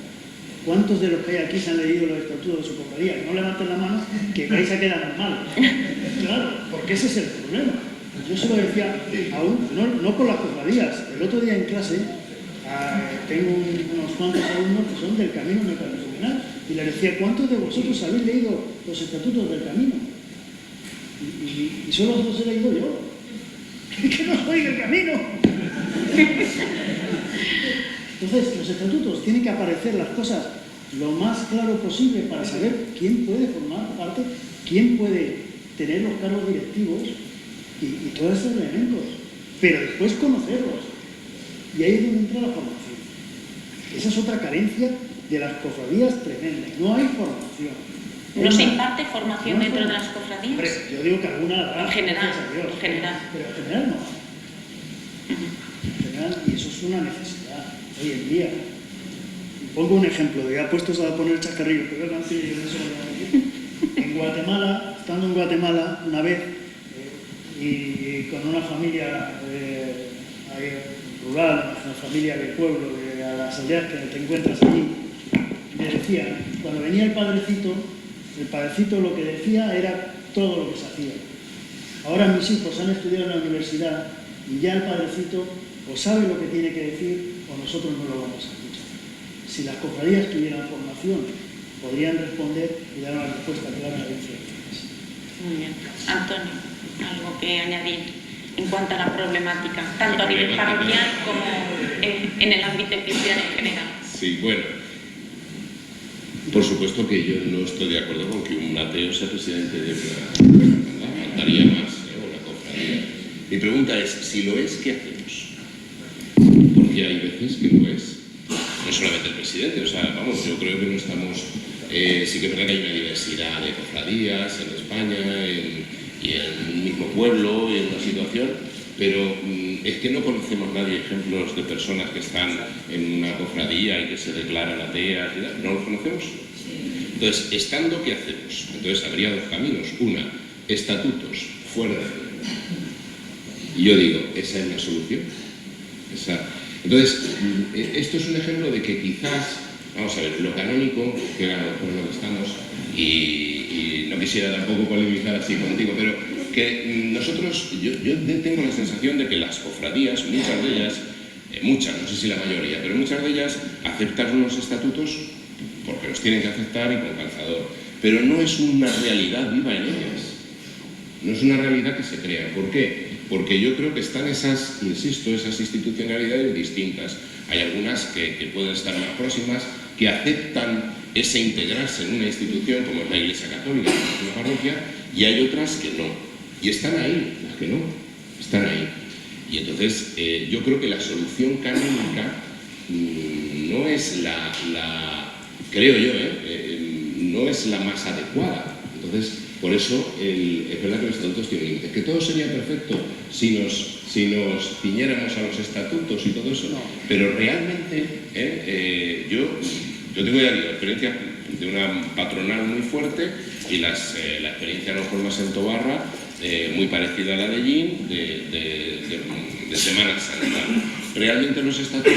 ¿Cuántos de los que hay aquí se han leído los estatutos de su cofradía? No levanten la mano, que vais a quedar mal. Claro, porque ese es el problema. Yo se lo decía aún, no por las cofradías. El otro día en clase tengo unos cuantos alumnos que son del Camino Neocatecumenal y les decía, ¿cuántos de vosotros habéis leído los estatutos del Camino? Y solo los he leído yo. Que no soy del Camino. Entonces, los estatutos tienen que aparecer las cosas lo más claro posible para saber quién puede formar parte, quién puede tener los cargos directivos y todos esos elementos, pero después conocerlos. Y ahí es donde entra la formación. Esa es otra carencia de las cofradías tremenda, no hay formación. ¿No se imparte formación dentro de las cofradías? Hombre, yo digo que alguna habrá, En general, gracias a Dios, en general. pero en general no hay. En general, y eso es una necesidad hoy en día. Pongo un ejemplo, ya puestos a poner chascarrillos, pero yo no sé, yo no sé lo que voy a decir. En Guatemala, estando en Guatemala una vez, y con una familia rural, una familia del pueblo, de a las aldeas que te encuentras allí, me decía, cuando venía el padrecito lo que decía era todo lo que se hacía. Ahora mis hijos han estudiado en la universidad y ya el padrecito o sabe lo que tiene que decir o nosotros no lo vamos a escuchar. Si las cofradías tuvieran formación, podrían responder y dar una respuesta clara a la diferencia. Muy bien. Antonio, algo que añadir en cuanto a la problemática, tanto a nivel parroquial como en el ámbito cristiano en general. Sí, bueno, por supuesto que yo no estoy de acuerdo con que un ateo sea presidente de una hermandad, faltaría más, una cofradía. Mi pregunta es, si lo es, ¿qué hacemos? Porque hay veces que lo es. No solamente el presidente, o sea, vamos, yo creo que no estamos... sí que es verdad que hay una diversidad de cofradías en España y en un mismo pueblo y en una situación, pero es que no conocemos nadie ejemplos de personas que están en una cofradía y que se declaran ateas, ¿no los conocemos? Entonces, estando, ¿qué hacemos? Entonces, habría dos caminos. Una, estatutos, fuera de la ley. Y yo digo, ¿esa es la solución? Entonces, esto es un ejemplo de que quizás, vamos a ver, lo canónico, que era por lo que estamos, y no quisiera tampoco polemizar así contigo, pero que nosotros, yo tengo la sensación de que las cofradías, muchas de ellas, no sé si la mayoría, pero muchas de ellas aceptan unos estatutos porque los tienen que aceptar y con calzador, pero no es una realidad viva en ellas, no es una realidad que se crea. ¿Por qué? Porque yo creo que están esas institucionalidades distintas. Hay algunas que pueden estar más próximas, que aceptan ese integrarse en una institución como es la Iglesia Católica, como es una parroquia, y hay otras que no. Y están ahí, las que no, están ahí. Y entonces yo creo que la solución canónica no es creo yo, no es la más adecuada. Entonces, por eso es verdad que los estatutos tienen límites. Que todo sería perfecto si nos ciñéramos a los estatutos y todo eso, no. Pero realmente yo tengo ya la experiencia de una patronal muy fuerte y la experiencia a lo mejor más en Tobarra, muy parecida a la de Gin, de Semana Santa. Realmente los estatutos,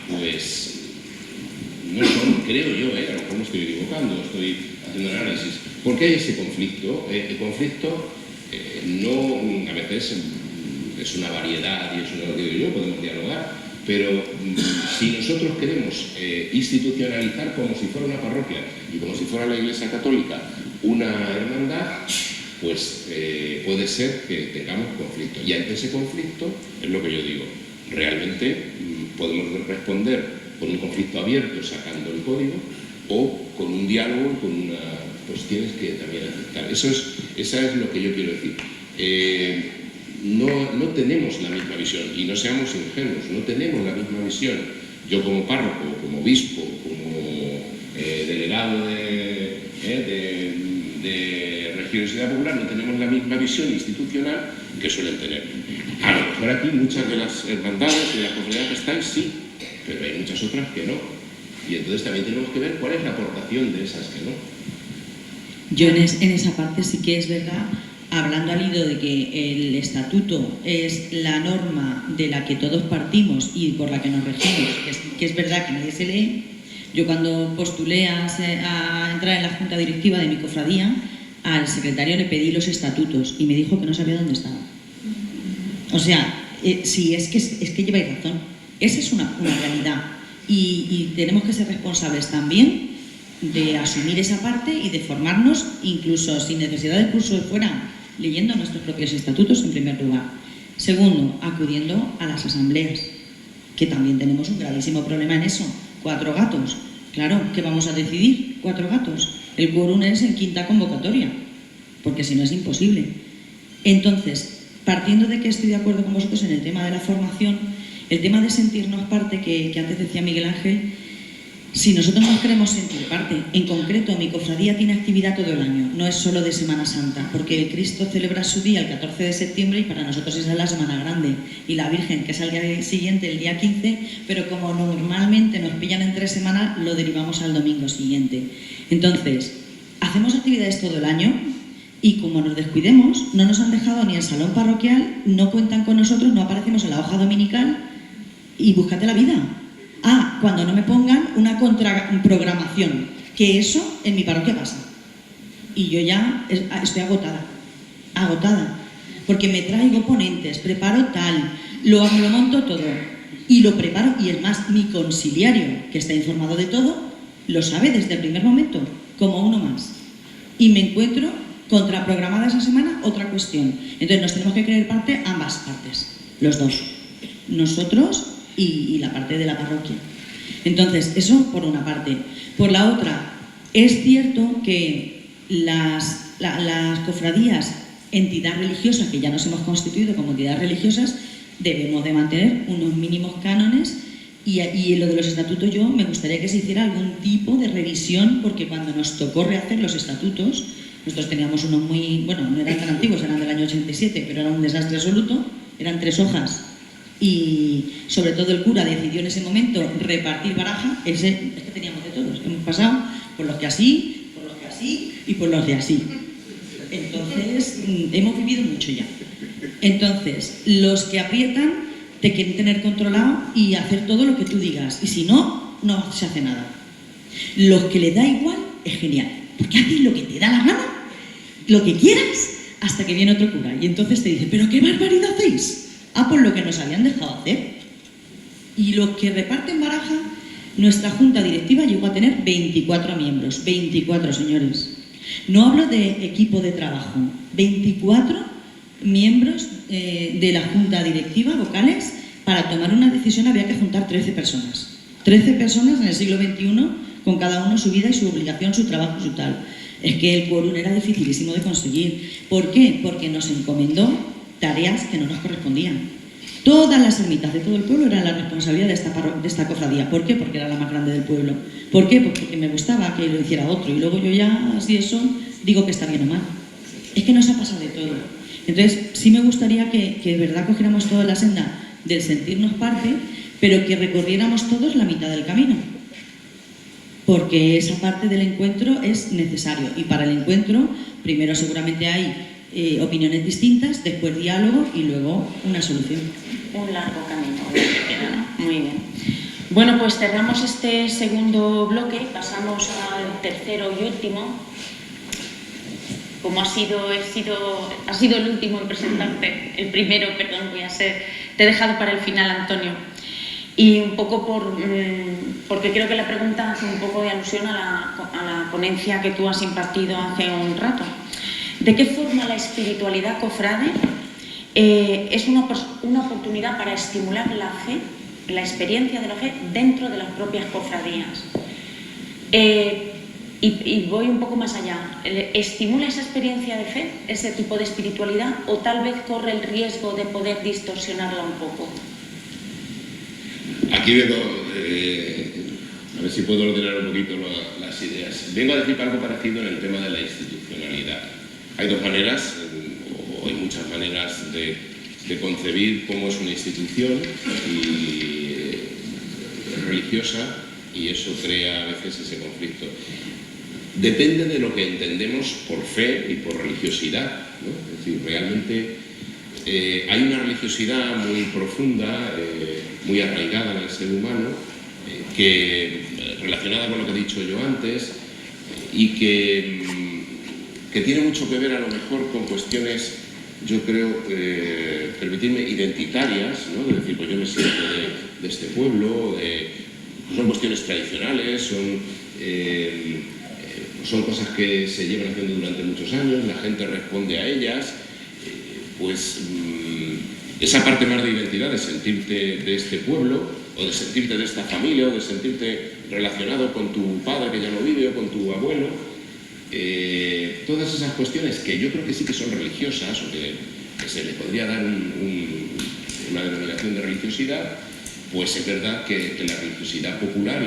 pues, no son, creo yo, a lo mejor me estoy equivocando, estoy haciendo análisis. ¿Por qué hay ese conflicto? El conflicto no, a veces es una variedad y eso es lo que digo yo, podemos dialogar, pero si nosotros queremos institucionalizar como si fuera una parroquia y como si fuera la Iglesia Católica una hermandad, pues puede ser que tengamos conflicto. Y ante ese conflicto, es lo que yo digo, realmente podemos responder con un conflicto abierto sacando el código o con un diálogo, con una... pues tienes que también aceptar. Esa es lo que yo quiero decir. No tenemos la misma visión y no seamos ingenuos, no tenemos la misma visión. Yo como párroco, como obispo, como delegado de religiosidad popular, no tenemos la misma visión institucional que suelen tener. A lo mejor aquí muchas de las hermandades, de las cofradías que estáis, sí, pero hay muchas otras que no. Y entonces también tenemos que ver cuál es la aportación de esas que no. Yo en esa parte sí que es verdad, hablando al hilo de que el estatuto es la norma de la que todos partimos y por la que nos regimos, que es verdad que nadie se lee. Yo cuando postulé a entrar en la junta directiva de mi cofradía, al secretario le pedí los estatutos y me dijo que no sabía dónde estaban. O sea, sí, es que lleváis razón. Esa es una realidad y tenemos que ser responsables también de asumir esa parte y de formarnos, incluso sin necesidad de curso de fuera, leyendo nuestros propios estatutos en primer lugar. Segundo, acudiendo a las asambleas, que también tenemos un gravísimo problema en eso. 4 gatos. Claro, ¿qué vamos a decidir? 4 gatos. El quórum es en quinta convocatoria, porque si no es imposible. Entonces, partiendo de que estoy de acuerdo con vosotros en el tema de la formación, el tema de sentirnos parte, que antes decía Miguel Ángel, Si nosotros nos queremos sentir parte, en concreto mi cofradía tiene actividad todo el año, no es solo de Semana Santa, porque el Cristo celebra su día el 14 de septiembre y para nosotros esa es la Semana Grande, y la Virgen, que es al día siguiente, el día 15, pero como normalmente nos pillan en 3 semanas, lo derivamos al domingo siguiente. Entonces, hacemos actividades todo el año y como nos descuidemos, no nos han dejado ni el salón parroquial, no cuentan con nosotros, no aparecemos en la hoja dominical y búscate la vida. Cuando no me pongan una contraprogramación, que eso en mi parroquia pasa. Y yo ya estoy agotada, porque me traigo ponentes, preparo tal, lo monto todo, y lo preparo, y es más, mi conciliario, que está informado de todo, lo sabe desde el primer momento, como uno más. Y me encuentro contraprogramada esa semana otra cuestión. Entonces nos tenemos que creer parte ambas partes, los dos, nosotros y la parte de la parroquia. Entonces, eso por una parte. Por la otra, es cierto que las cofradías, entidades religiosas, que ya nos hemos constituido como entidades religiosas, debemos de mantener unos mínimos cánones y en lo de los estatutos yo me gustaría que se hiciera algún tipo de revisión, porque cuando nos tocó rehacer los estatutos, nosotros teníamos unos muy, bueno, no eran tan antiguos, eran del año 87, pero era un desastre absoluto, eran 3 hojas. Y sobre todo el cura decidió en ese momento repartir baraja, es que teníamos de todos, hemos pasado por los que así, por los que así y por los de así. Entonces, hemos vivido mucho ya. Entonces, los que aprietan te quieren tener controlado y hacer todo lo que tú digas, y si no, no se hace nada. Los que les da igual es genial, porque haces lo que te da la gana, lo que quieras, hasta que viene otro cura, y entonces te dice, ¿pero qué barbaridad hacéis? Por lo que nos habían dejado hacer. Y los que reparten baraja, nuestra junta directiva llegó a tener 24 miembros. 24, señores. No hablo de equipo de trabajo. 24 miembros de la junta directiva, vocales. Para tomar una decisión había que juntar 13 personas. 13 personas en el siglo XXI, con cada uno su vida y su obligación, su trabajo y su tal. Es que el quórum era dificilísimo de conseguir. ¿Por qué? Porque nos encomendó tareas que no nos correspondían. Todas las ermitas de todo el pueblo eran la responsabilidad de esta cofradía. ¿Por qué? Porque era la más grande del pueblo. ¿Por qué? Pues porque me gustaba que lo hiciera otro y luego yo ya, así eso, digo que está bien o mal. Es que nos ha pasado de todo. Entonces, sí me gustaría que de verdad cogiéramos toda la senda del sentirnos parte, pero que recorriéramos todos la mitad del camino. Porque esa parte del encuentro es necesario. Y para el encuentro, primero seguramente hay opiniones distintas, después diálogo y luego una solución. Un largo camino, ¿no? Muy bien. Bueno, pues cerramos este segundo bloque, pasamos al tercero y último. Como has sido el último en presentarte, el primero, perdón, te he dejado para el final, Antonio. Y un poco porque creo que la pregunta hace un poco de alusión a la ponencia que tú has impartido hace un rato. ¿De qué forma la espiritualidad cofrade es una oportunidad para estimular la fe, la experiencia de la fe dentro de las propias cofradías? Y voy un poco más allá. ¿Estimula esa experiencia de fe, ese tipo de espiritualidad, o tal vez corre el riesgo de poder distorsionarla un poco? Aquí vengo, a ver si puedo ordenar un poquito las ideas. Vengo a decir algo parecido en el tema de la institucionalidad. Hay dos maneras, o hay muchas maneras de concebir cómo es una institución religiosa, y eso crea a veces ese conflicto. Depende de lo que entendemos por fe y por religiosidad, ¿no? Es decir, realmente hay una religiosidad muy profunda, muy arraigada en el ser humano, relacionada con lo que he dicho yo antes, y que tiene mucho que ver a lo mejor con cuestiones, yo creo, permitirme, identitarias, ¿no? De decir, pues yo me siento de este pueblo, son cuestiones tradicionales, son cosas que se llevan haciendo durante muchos años, la gente responde a ellas, pues esa parte más de identidad, de sentirte de este pueblo, o de sentirte de esta familia, o de sentirte relacionado con tu padre que ya no vive, o con tu abuelo. Todas esas cuestiones que yo creo que sí que son religiosas, o que se le podría dar una denominación de religiosidad, pues es verdad que la religiosidad popular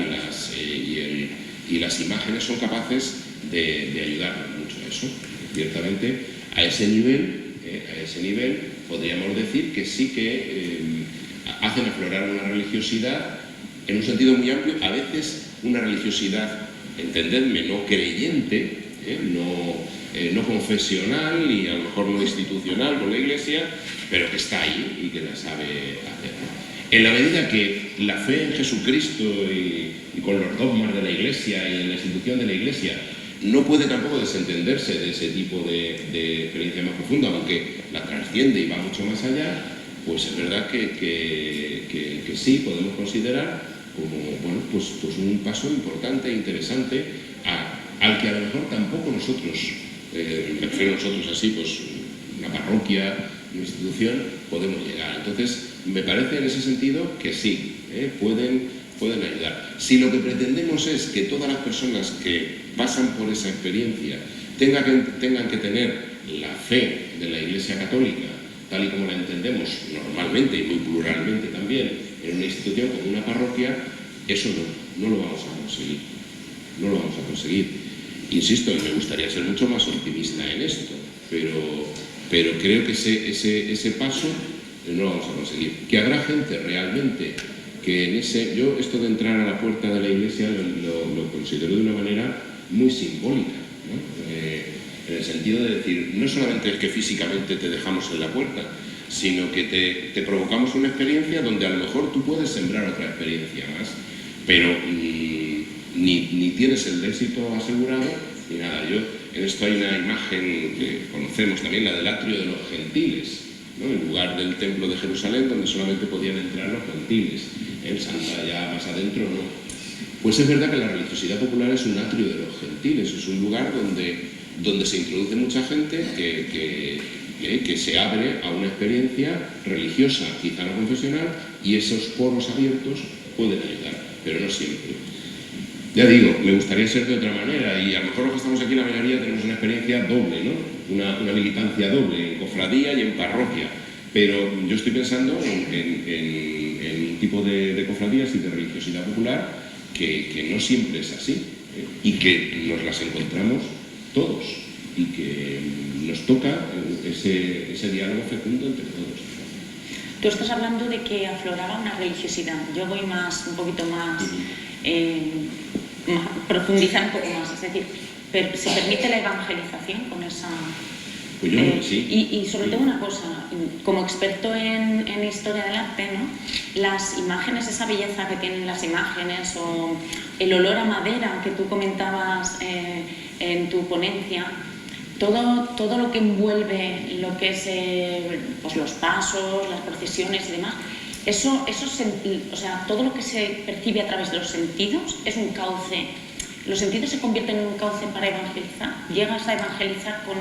y las imágenes son capaces de ayudarnos mucho a eso. Ciertamente, a ese nivel podríamos decir que sí que hacen aflorar una religiosidad en un sentido muy amplio, a veces una religiosidad, entendedme, no creyente, no confesional y a lo mejor no institucional con la Iglesia, pero que está ahí y que la sabe hacer. En la medida que la fe en Jesucristo y con los dogmas de la Iglesia y en la institución de la Iglesia no puede tampoco desentenderse de ese tipo de experiencia más profunda, aunque la trasciende y va mucho más allá, pues es verdad que sí podemos considerar como bueno, pues un paso importante e interesante al que a lo mejor tampoco nosotros, me refiero a nosotros así, pues una parroquia, una institución, podemos llegar. Entonces, me parece en ese sentido que sí, pueden ayudar. Si lo que pretendemos es que todas las personas que pasan por esa experiencia tengan que tener la fe de la Iglesia Católica, tal y como la entendemos normalmente y muy pluralmente también, en una institución como una parroquia, eso no lo vamos a conseguir. No lo vamos a conseguir. Insisto, me gustaría ser mucho más optimista en esto, pero creo que ese paso no lo vamos a conseguir. Que habrá gente realmente que yo esto de entrar a la puerta de la iglesia lo considero de una manera muy simbólica, ¿no? En el sentido de decir, no solamente es que físicamente te dejamos en la puerta, sino que te provocamos una experiencia donde a lo mejor tú puedes sembrar otra experiencia más, pero ni tienes el éxito asegurado ni nada. En esto hay una imagen que conocemos también, la del atrio de los gentiles, ¿no? En lugar del templo de Jerusalén, donde solamente podían entrar los gentiles, en Santa ya más adentro no. Pues es verdad que la religiosidad popular es un atrio de los gentiles, es un lugar donde se introduce mucha gente que se abre a una experiencia religiosa, quizá no confesional, y esos poros abiertos pueden ayudar, pero no siempre. Ya digo, me gustaría ser de otra manera, y a lo mejor los que estamos aquí, la mayoría tenemos una experiencia doble, ¿no? Una militancia doble, en cofradía y en parroquia, pero yo estoy pensando en un tipo de cofradías y de religiosidad popular que no siempre es así, y que nos las encontramos todos, y que nos toca ese diálogo fecundo entre todos. Tú estás hablando de que afloraba una religiosidad. Yo voy un poquito más, profundizar un poco más. Es decir, ¿se permite la evangelización con esa...? Pues yo creo que sí. Y sobre todo una cosa, como experto en historia del arte, ¿no? Las imágenes, esa belleza que tienen las imágenes, o el olor a madera que tú comentabas en tu ponencia, todo lo que envuelve lo que es pues los pasos, las procesiones y demás, o sea, todo lo que se percibe a través de los sentidos es un cauce. ¿Los sentidos se convierten en un cauce para evangelizar? ¿Llegas a evangelizar con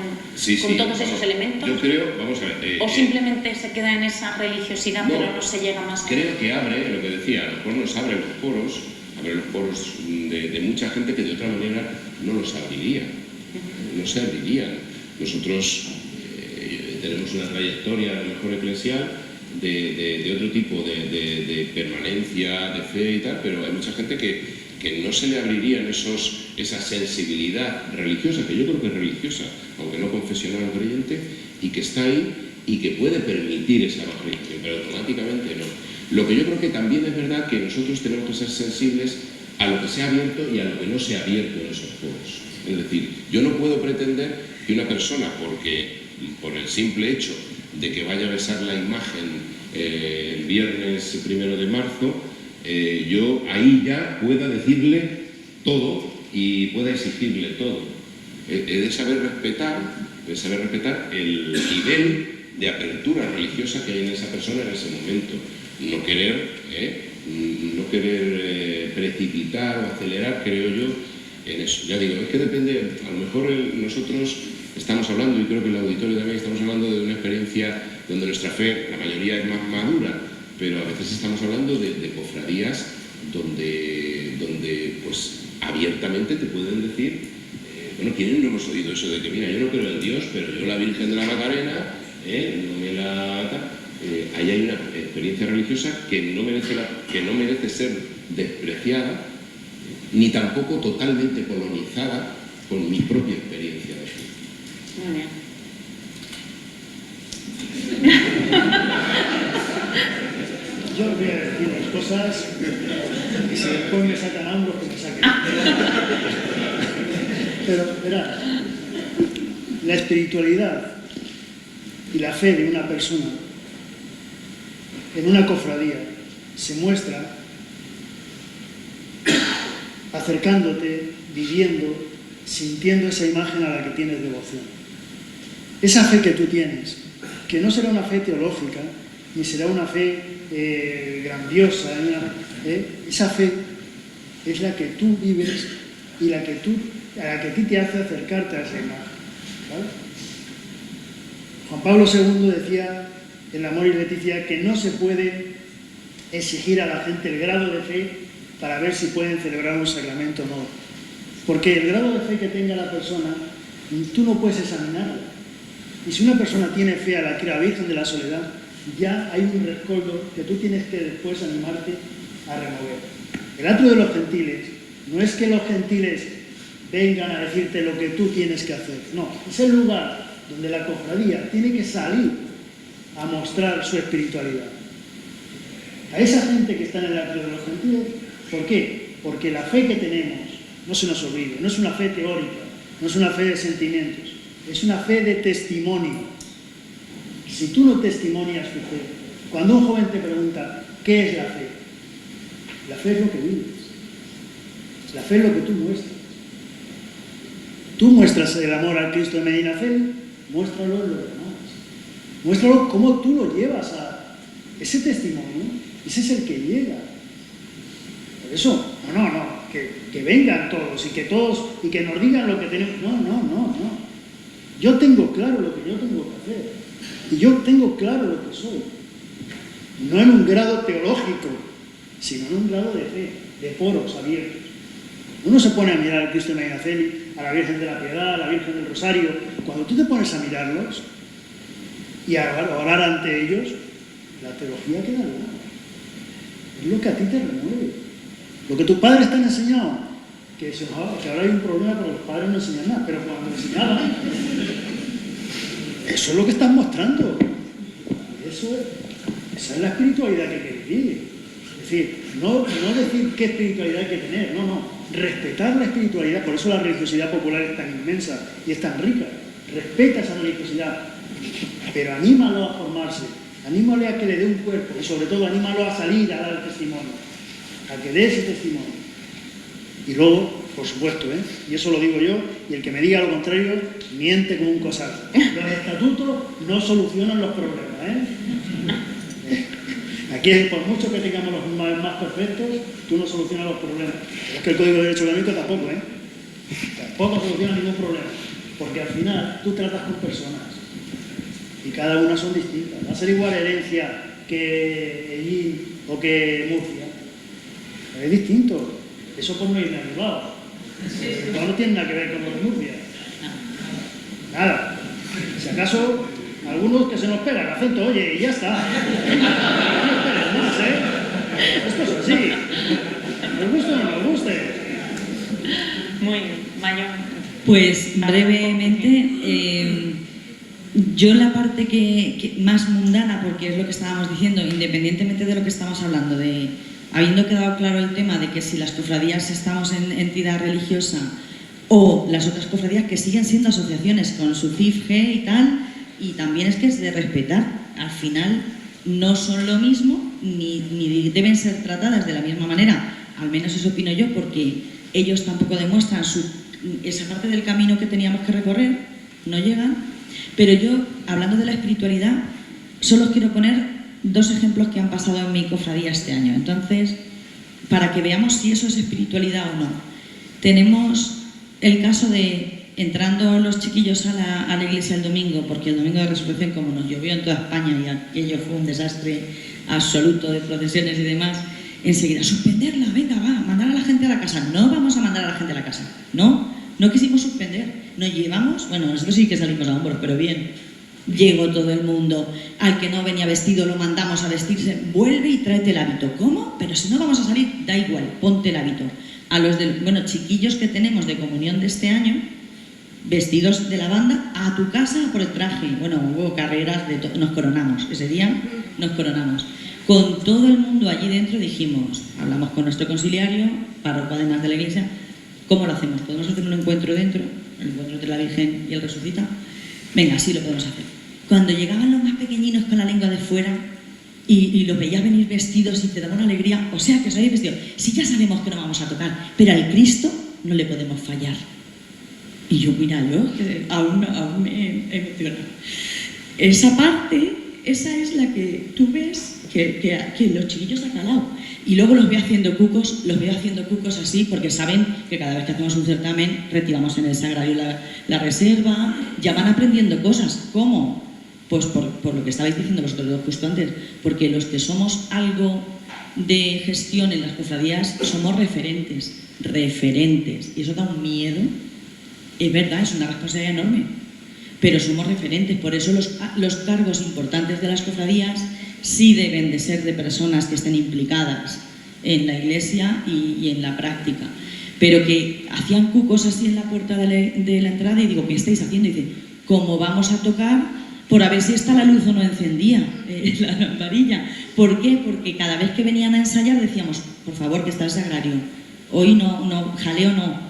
todos esos elementos? Yo creo, vamos a ver... ¿O simplemente se queda en esa religiosidad, pero no se llega más allá? Creo que abre, lo que decía, a lo mejor nos abre los poros de mucha gente que de otra manera no los abriría. No se abrirían. Nosotros tenemos una trayectoria, a lo mejor eclesial, de otro tipo de permanencia, de fe y tal, pero hay mucha gente que no se le abrirían esa sensibilidad religiosa, que yo creo que es religiosa, aunque no confesional o creyente, y que está ahí y que puede permitir esa evangelización, pero automáticamente no. Lo que yo creo que también es verdad que nosotros tenemos que ser sensibles a lo que se ha abierto y a lo que no se ha abierto en esos foros. Es decir, yo no puedo pretender que una persona, por el simple hecho de que vaya a besar la imagen el viernes 1 de marzo, yo ahí ya pueda decirle todo y pueda exigirle todo. He de saber respetar el nivel de apertura religiosa que hay en esa persona en ese momento. No querer precipitar o acelerar, creo yo, en eso. Ya digo, es que depende, a lo mejor nosotros estamos hablando, y creo que en el auditorio también estamos hablando de una experiencia donde nuestra fe, la mayoría, es más madura, pero a veces estamos hablando de cofradías donde pues abiertamente te pueden decir, bueno, ¿quiénes no hemos oído eso de que, mira, yo no creo en Dios, pero yo la Virgen de la Macarena, no me la... ahí hay una experiencia religiosa que no merece ser despreciada ni tampoco totalmente colonizada con mi propia experiencia de fe. Muy bien. Yo voy a decir las cosas y si después me sacan ambos, que me saquen. Pero, verás, la espiritualidad y la fe de una persona en una cofradía se muestra acercándote, viviendo, sintiendo esa imagen a la que tienes devoción. Esa fe que tú tienes, que no será una fe teológica, ni será una fe grandiosa, esa fe es la que tú vives y a la que a ti te hace acercarte a esa imagen, ¿vale? Juan Pablo II decía en Amor y Leticia que no se puede exigir a la gente el grado de fe para ver si pueden celebrar un sacramento o no, porque el grado de fe que tenga la persona tú no puedes examinarlo, y si una persona tiene fe a la Virgen de la Soledad, ya hay un rescoldo que tú tienes que después animarte a remover. El atrio de los gentiles no es que los gentiles vengan a decirte lo que tú tienes que hacer, no, es el lugar donde la cofradía tiene que salir a mostrar su espiritualidad. A esa gente que está en el atrio de los gentiles, ¿por qué? Porque la fe que tenemos, no se nos olvide, no es una fe teórica, no es una fe de sentimientos, es una fe de testimonio. Si tú no testimonias tu fe, cuando un joven te pregunta, ¿qué es la fe? La fe es lo que vives. La fe es lo que tú muestras. Tú muestras el amor al Cristo de Medinaceli, muéstralo en los demás. Muéstralo cómo tú lo llevas a ese testimonio. Ese es el que llega. Por eso, que vengan todos y que nos digan lo que tenemos. No. Yo tengo claro lo que yo tengo que hacer. Y yo tengo claro lo que soy. No en un grado teológico, sino en un grado de fe, de poros abiertos. Uno se pone a mirar al Cristo de Medinaceli, a la Virgen de la Piedad, a la Virgen del Rosario. Cuando tú te pones a mirarlos y a orar ante ellos, la teología queda al lado. Es lo que a ti te remueve. Lo que tus padres te han enseñado, que ahora hay un problema porque los padres no enseñan nada, pero cuando enseñaban, eso es lo que están mostrando. Esa es la espiritualidad que hay que vivir. Es decir, no decir qué espiritualidad hay que tener, no. Respetar la espiritualidad, por eso la religiosidad popular es tan inmensa y es tan rica. Respeta esa religiosidad, pero anímalo a formarse, anímale a que le dé un cuerpo y sobre todo anímalo a salir a dar el testimonio, a que dé ese testimonio. Y luego, por supuesto, y eso lo digo yo, y el que me diga lo contrario, miente como un cosal. Los estatutos no solucionan los problemas, Aquí, por mucho que tengamos los más perfectos, tú no solucionas los problemas. Pero es que el Código de Derecho Canónico tampoco, Tampoco soluciona ningún problema. Porque al final tú tratas con personas y cada una son distintas. Va a ser igual herencia que Ellín o que Murcia. Pero es distinto. Eso por no irme arribado. No tiene nada que ver con los de Murcia. Nada. Si acaso, algunos que se nos pega el acento, oye, y ya está. No esperes más, Esto es así. Nos guste o no nos guste. Muy bien, Mayor. Pues brevemente, yo la parte que más mundana, porque es lo que estábamos diciendo, independientemente de lo que estamos hablando, de habiendo quedado claro el tema de que si las cofradías estamos en entidad religiosa o las otras cofradías que siguen siendo asociaciones con su CIFG y tal, y también es que es de respetar, al final no son lo mismo ni deben ser tratadas de la misma manera, al menos eso opino yo, porque ellos tampoco demuestran esa parte del camino que teníamos que recorrer, no llegan. Pero yo, hablando de la espiritualidad, solo os quiero poner 2 ejemplos que han pasado en mi cofradía este año. Entonces, para que veamos si eso es espiritualidad o no. Tenemos el caso de entrando los chiquillos a la iglesia el domingo, porque el domingo de Resurrección, como nos llovió en toda España y aquello fue un desastre absoluto de procesiones y demás, enseguida, suspenderla, venga, va, mandar a la gente a la casa. No vamos a mandar a la gente a la casa, no quisimos suspender. Nos llevamos, bueno, nosotros sí que salimos a hombros, pero bien, Llegó todo el mundo. Al que no venía vestido lo mandamos a vestirse. Vuelve y tráete el hábito. ¿Cómo? Pero si no vamos a salir, da igual, ponte el hábito. A los chiquillos que tenemos de comunión de este año, vestidos de la banda, a tu casa por el traje. Bueno, hubo carreras, nos coronamos. Ese día nos coronamos. Con todo el mundo allí dentro dijimos, hablamos con nuestro conciliario, párroco además de la iglesia, ¿cómo lo hacemos? ¿Podemos hacer un encuentro dentro? El encuentro entre la Virgen y el Resucita. Venga, sí lo podemos hacer. Cuando llegaban los más pequeñinos con la lengua de fuera y los veías venir vestidos y te daba una alegría, o sea que os habéis vestido. Sí, ya sabemos que no vamos a tocar, pero al Cristo no le podemos fallar. Y yo, mira, que aún me emociona. Esa parte, esa es la que tú ves que los chiquillos han calado. Y luego los veo haciendo cucos así, porque saben que cada vez que hacemos un certamen retiramos en el sagrario la reserva, ya van aprendiendo cosas. ¿Cómo? Pues por lo que estabais diciendo vosotros dos justo antes, porque los que somos algo de gestión en las cofradías somos referentes, y eso da un miedo, es verdad, es una responsabilidad enorme, pero somos referentes, por eso los cargos importantes de las cofradías sí deben de ser de personas que estén implicadas en la iglesia y en la práctica, pero que hacían cucos así en la puerta de la entrada y digo, ¿qué estáis haciendo? Y dicen, ¿cómo vamos a tocar? Por a ver si esta la luz o no encendía la lamparilla. ¿Por qué? Porque cada vez que venían a ensayar decíamos, por favor, que está el sagrario, hoy no, jaleo no.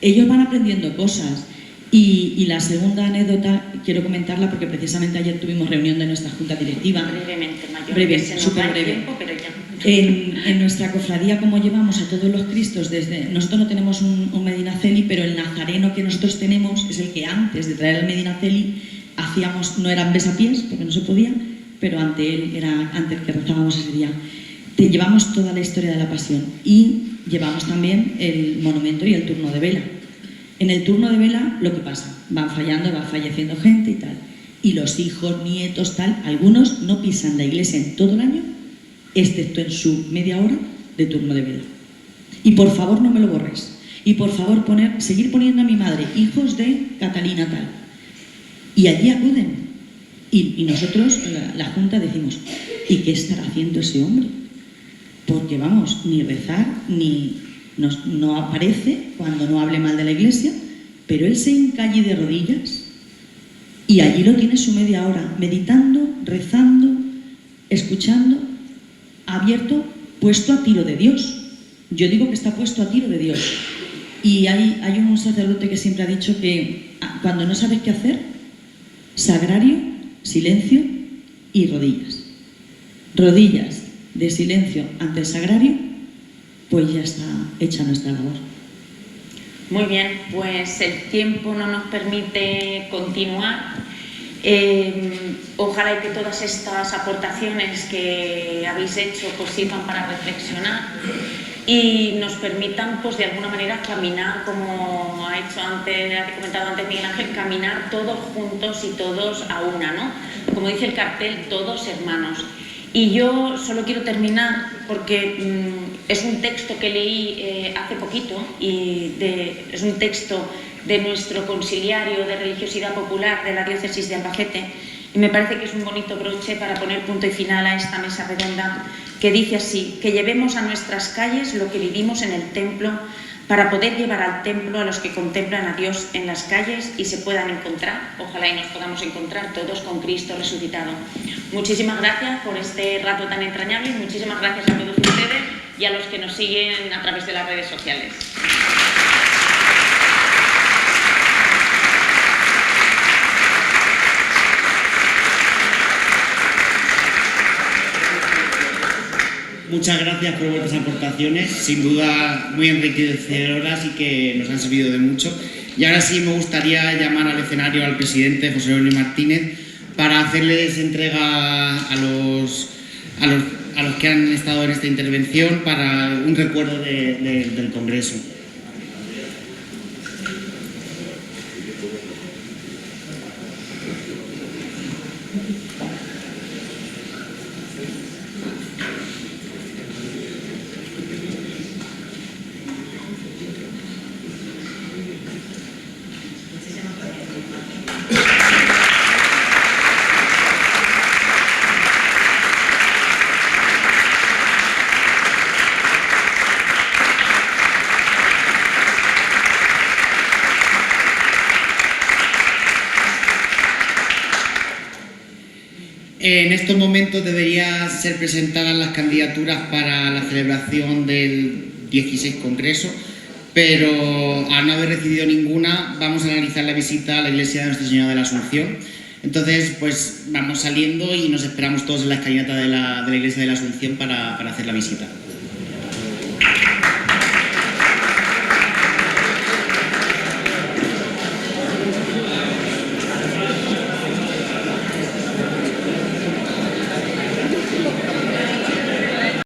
Ellos van aprendiendo cosas. Y la segunda anécdota quiero comentarla porque precisamente ayer tuvimos reunión de nuestra junta directiva. Brevemente, Mayor. Breve, súper breve. Tiempo, pero ya. En nuestra cofradía, como llevamos a todos los Cristos, nosotros no tenemos un Medinaceli, pero el nazareno que nosotros tenemos es el que antes de traer el Medinaceli hacíamos, no eran besapiés porque no se podía, pero ante él era antes que rezábamos ese día. Llevamos toda la historia de la pasión y llevamos también el monumento y el turno de vela. En el turno de vela, lo que pasa, van fallando, va falleciendo gente y tal. Y los hijos, nietos, tal, algunos no pisan la iglesia en todo el año, excepto en su media hora de turno de vela. Y por favor no me lo borres. Y por favor seguir poniendo a mi madre, hijos de Catalina tal. Y allí acuden. Y nosotros, la Junta, decimos, ¿y qué estará haciendo ese hombre? Porque vamos, ni rezar, no aparece cuando no hable mal de la iglesia, pero él se encalle de rodillas y allí lo tiene su media hora, meditando, rezando, escuchando, abierto, puesto a tiro de Dios. Yo digo que está puesto a tiro de Dios. Y hay un sacerdote que siempre ha dicho que cuando no sabes qué hacer, sagrario, silencio y rodillas. Rodillas de silencio ante el sagrario, pues ya está hecha nuestra labor. Muy bien, pues el tiempo no nos permite continuar. Ojalá y que todas estas aportaciones que habéis hecho pues sirvan para reflexionar y nos permitan pues de alguna manera caminar, como ha comentado antes Miguel Ángel, caminar todos juntos y todos a una, ¿no? Como dice el cartel, todos hermanos. Y yo solo quiero terminar porque es un texto que leí hace poquito y es un texto de nuestro conciliario de religiosidad popular de la diócesis de Albacete y me parece que es un bonito broche para poner punto y final a esta mesa redonda que dice así, que llevemos a nuestras calles lo que vivimos en el templo para poder llevar al templo a los que contemplan a Dios en las calles y se puedan encontrar, ojalá y nos podamos encontrar todos con Cristo resucitado. Muchísimas gracias por este rato tan entrañable y muchísimas gracias a todos ustedes y a los que nos siguen a través de las redes sociales. Muchas gracias por vuestras aportaciones, sin duda muy enriquecedoras y que nos han servido de mucho. Y ahora sí me gustaría llamar al escenario al presidente José Luis Martínez para hacerles entrega a los que han estado en esta intervención para un recuerdo del Congreso. En estos momentos deberían ser presentadas las candidaturas para la celebración del 16 Congreso, pero al no haber recibido ninguna, vamos a analizar la visita a la iglesia de Nuestra Señora de la Asunción. Entonces, pues vamos saliendo y nos esperamos todos en la escalinata de la iglesia de la Asunción para hacer la visita.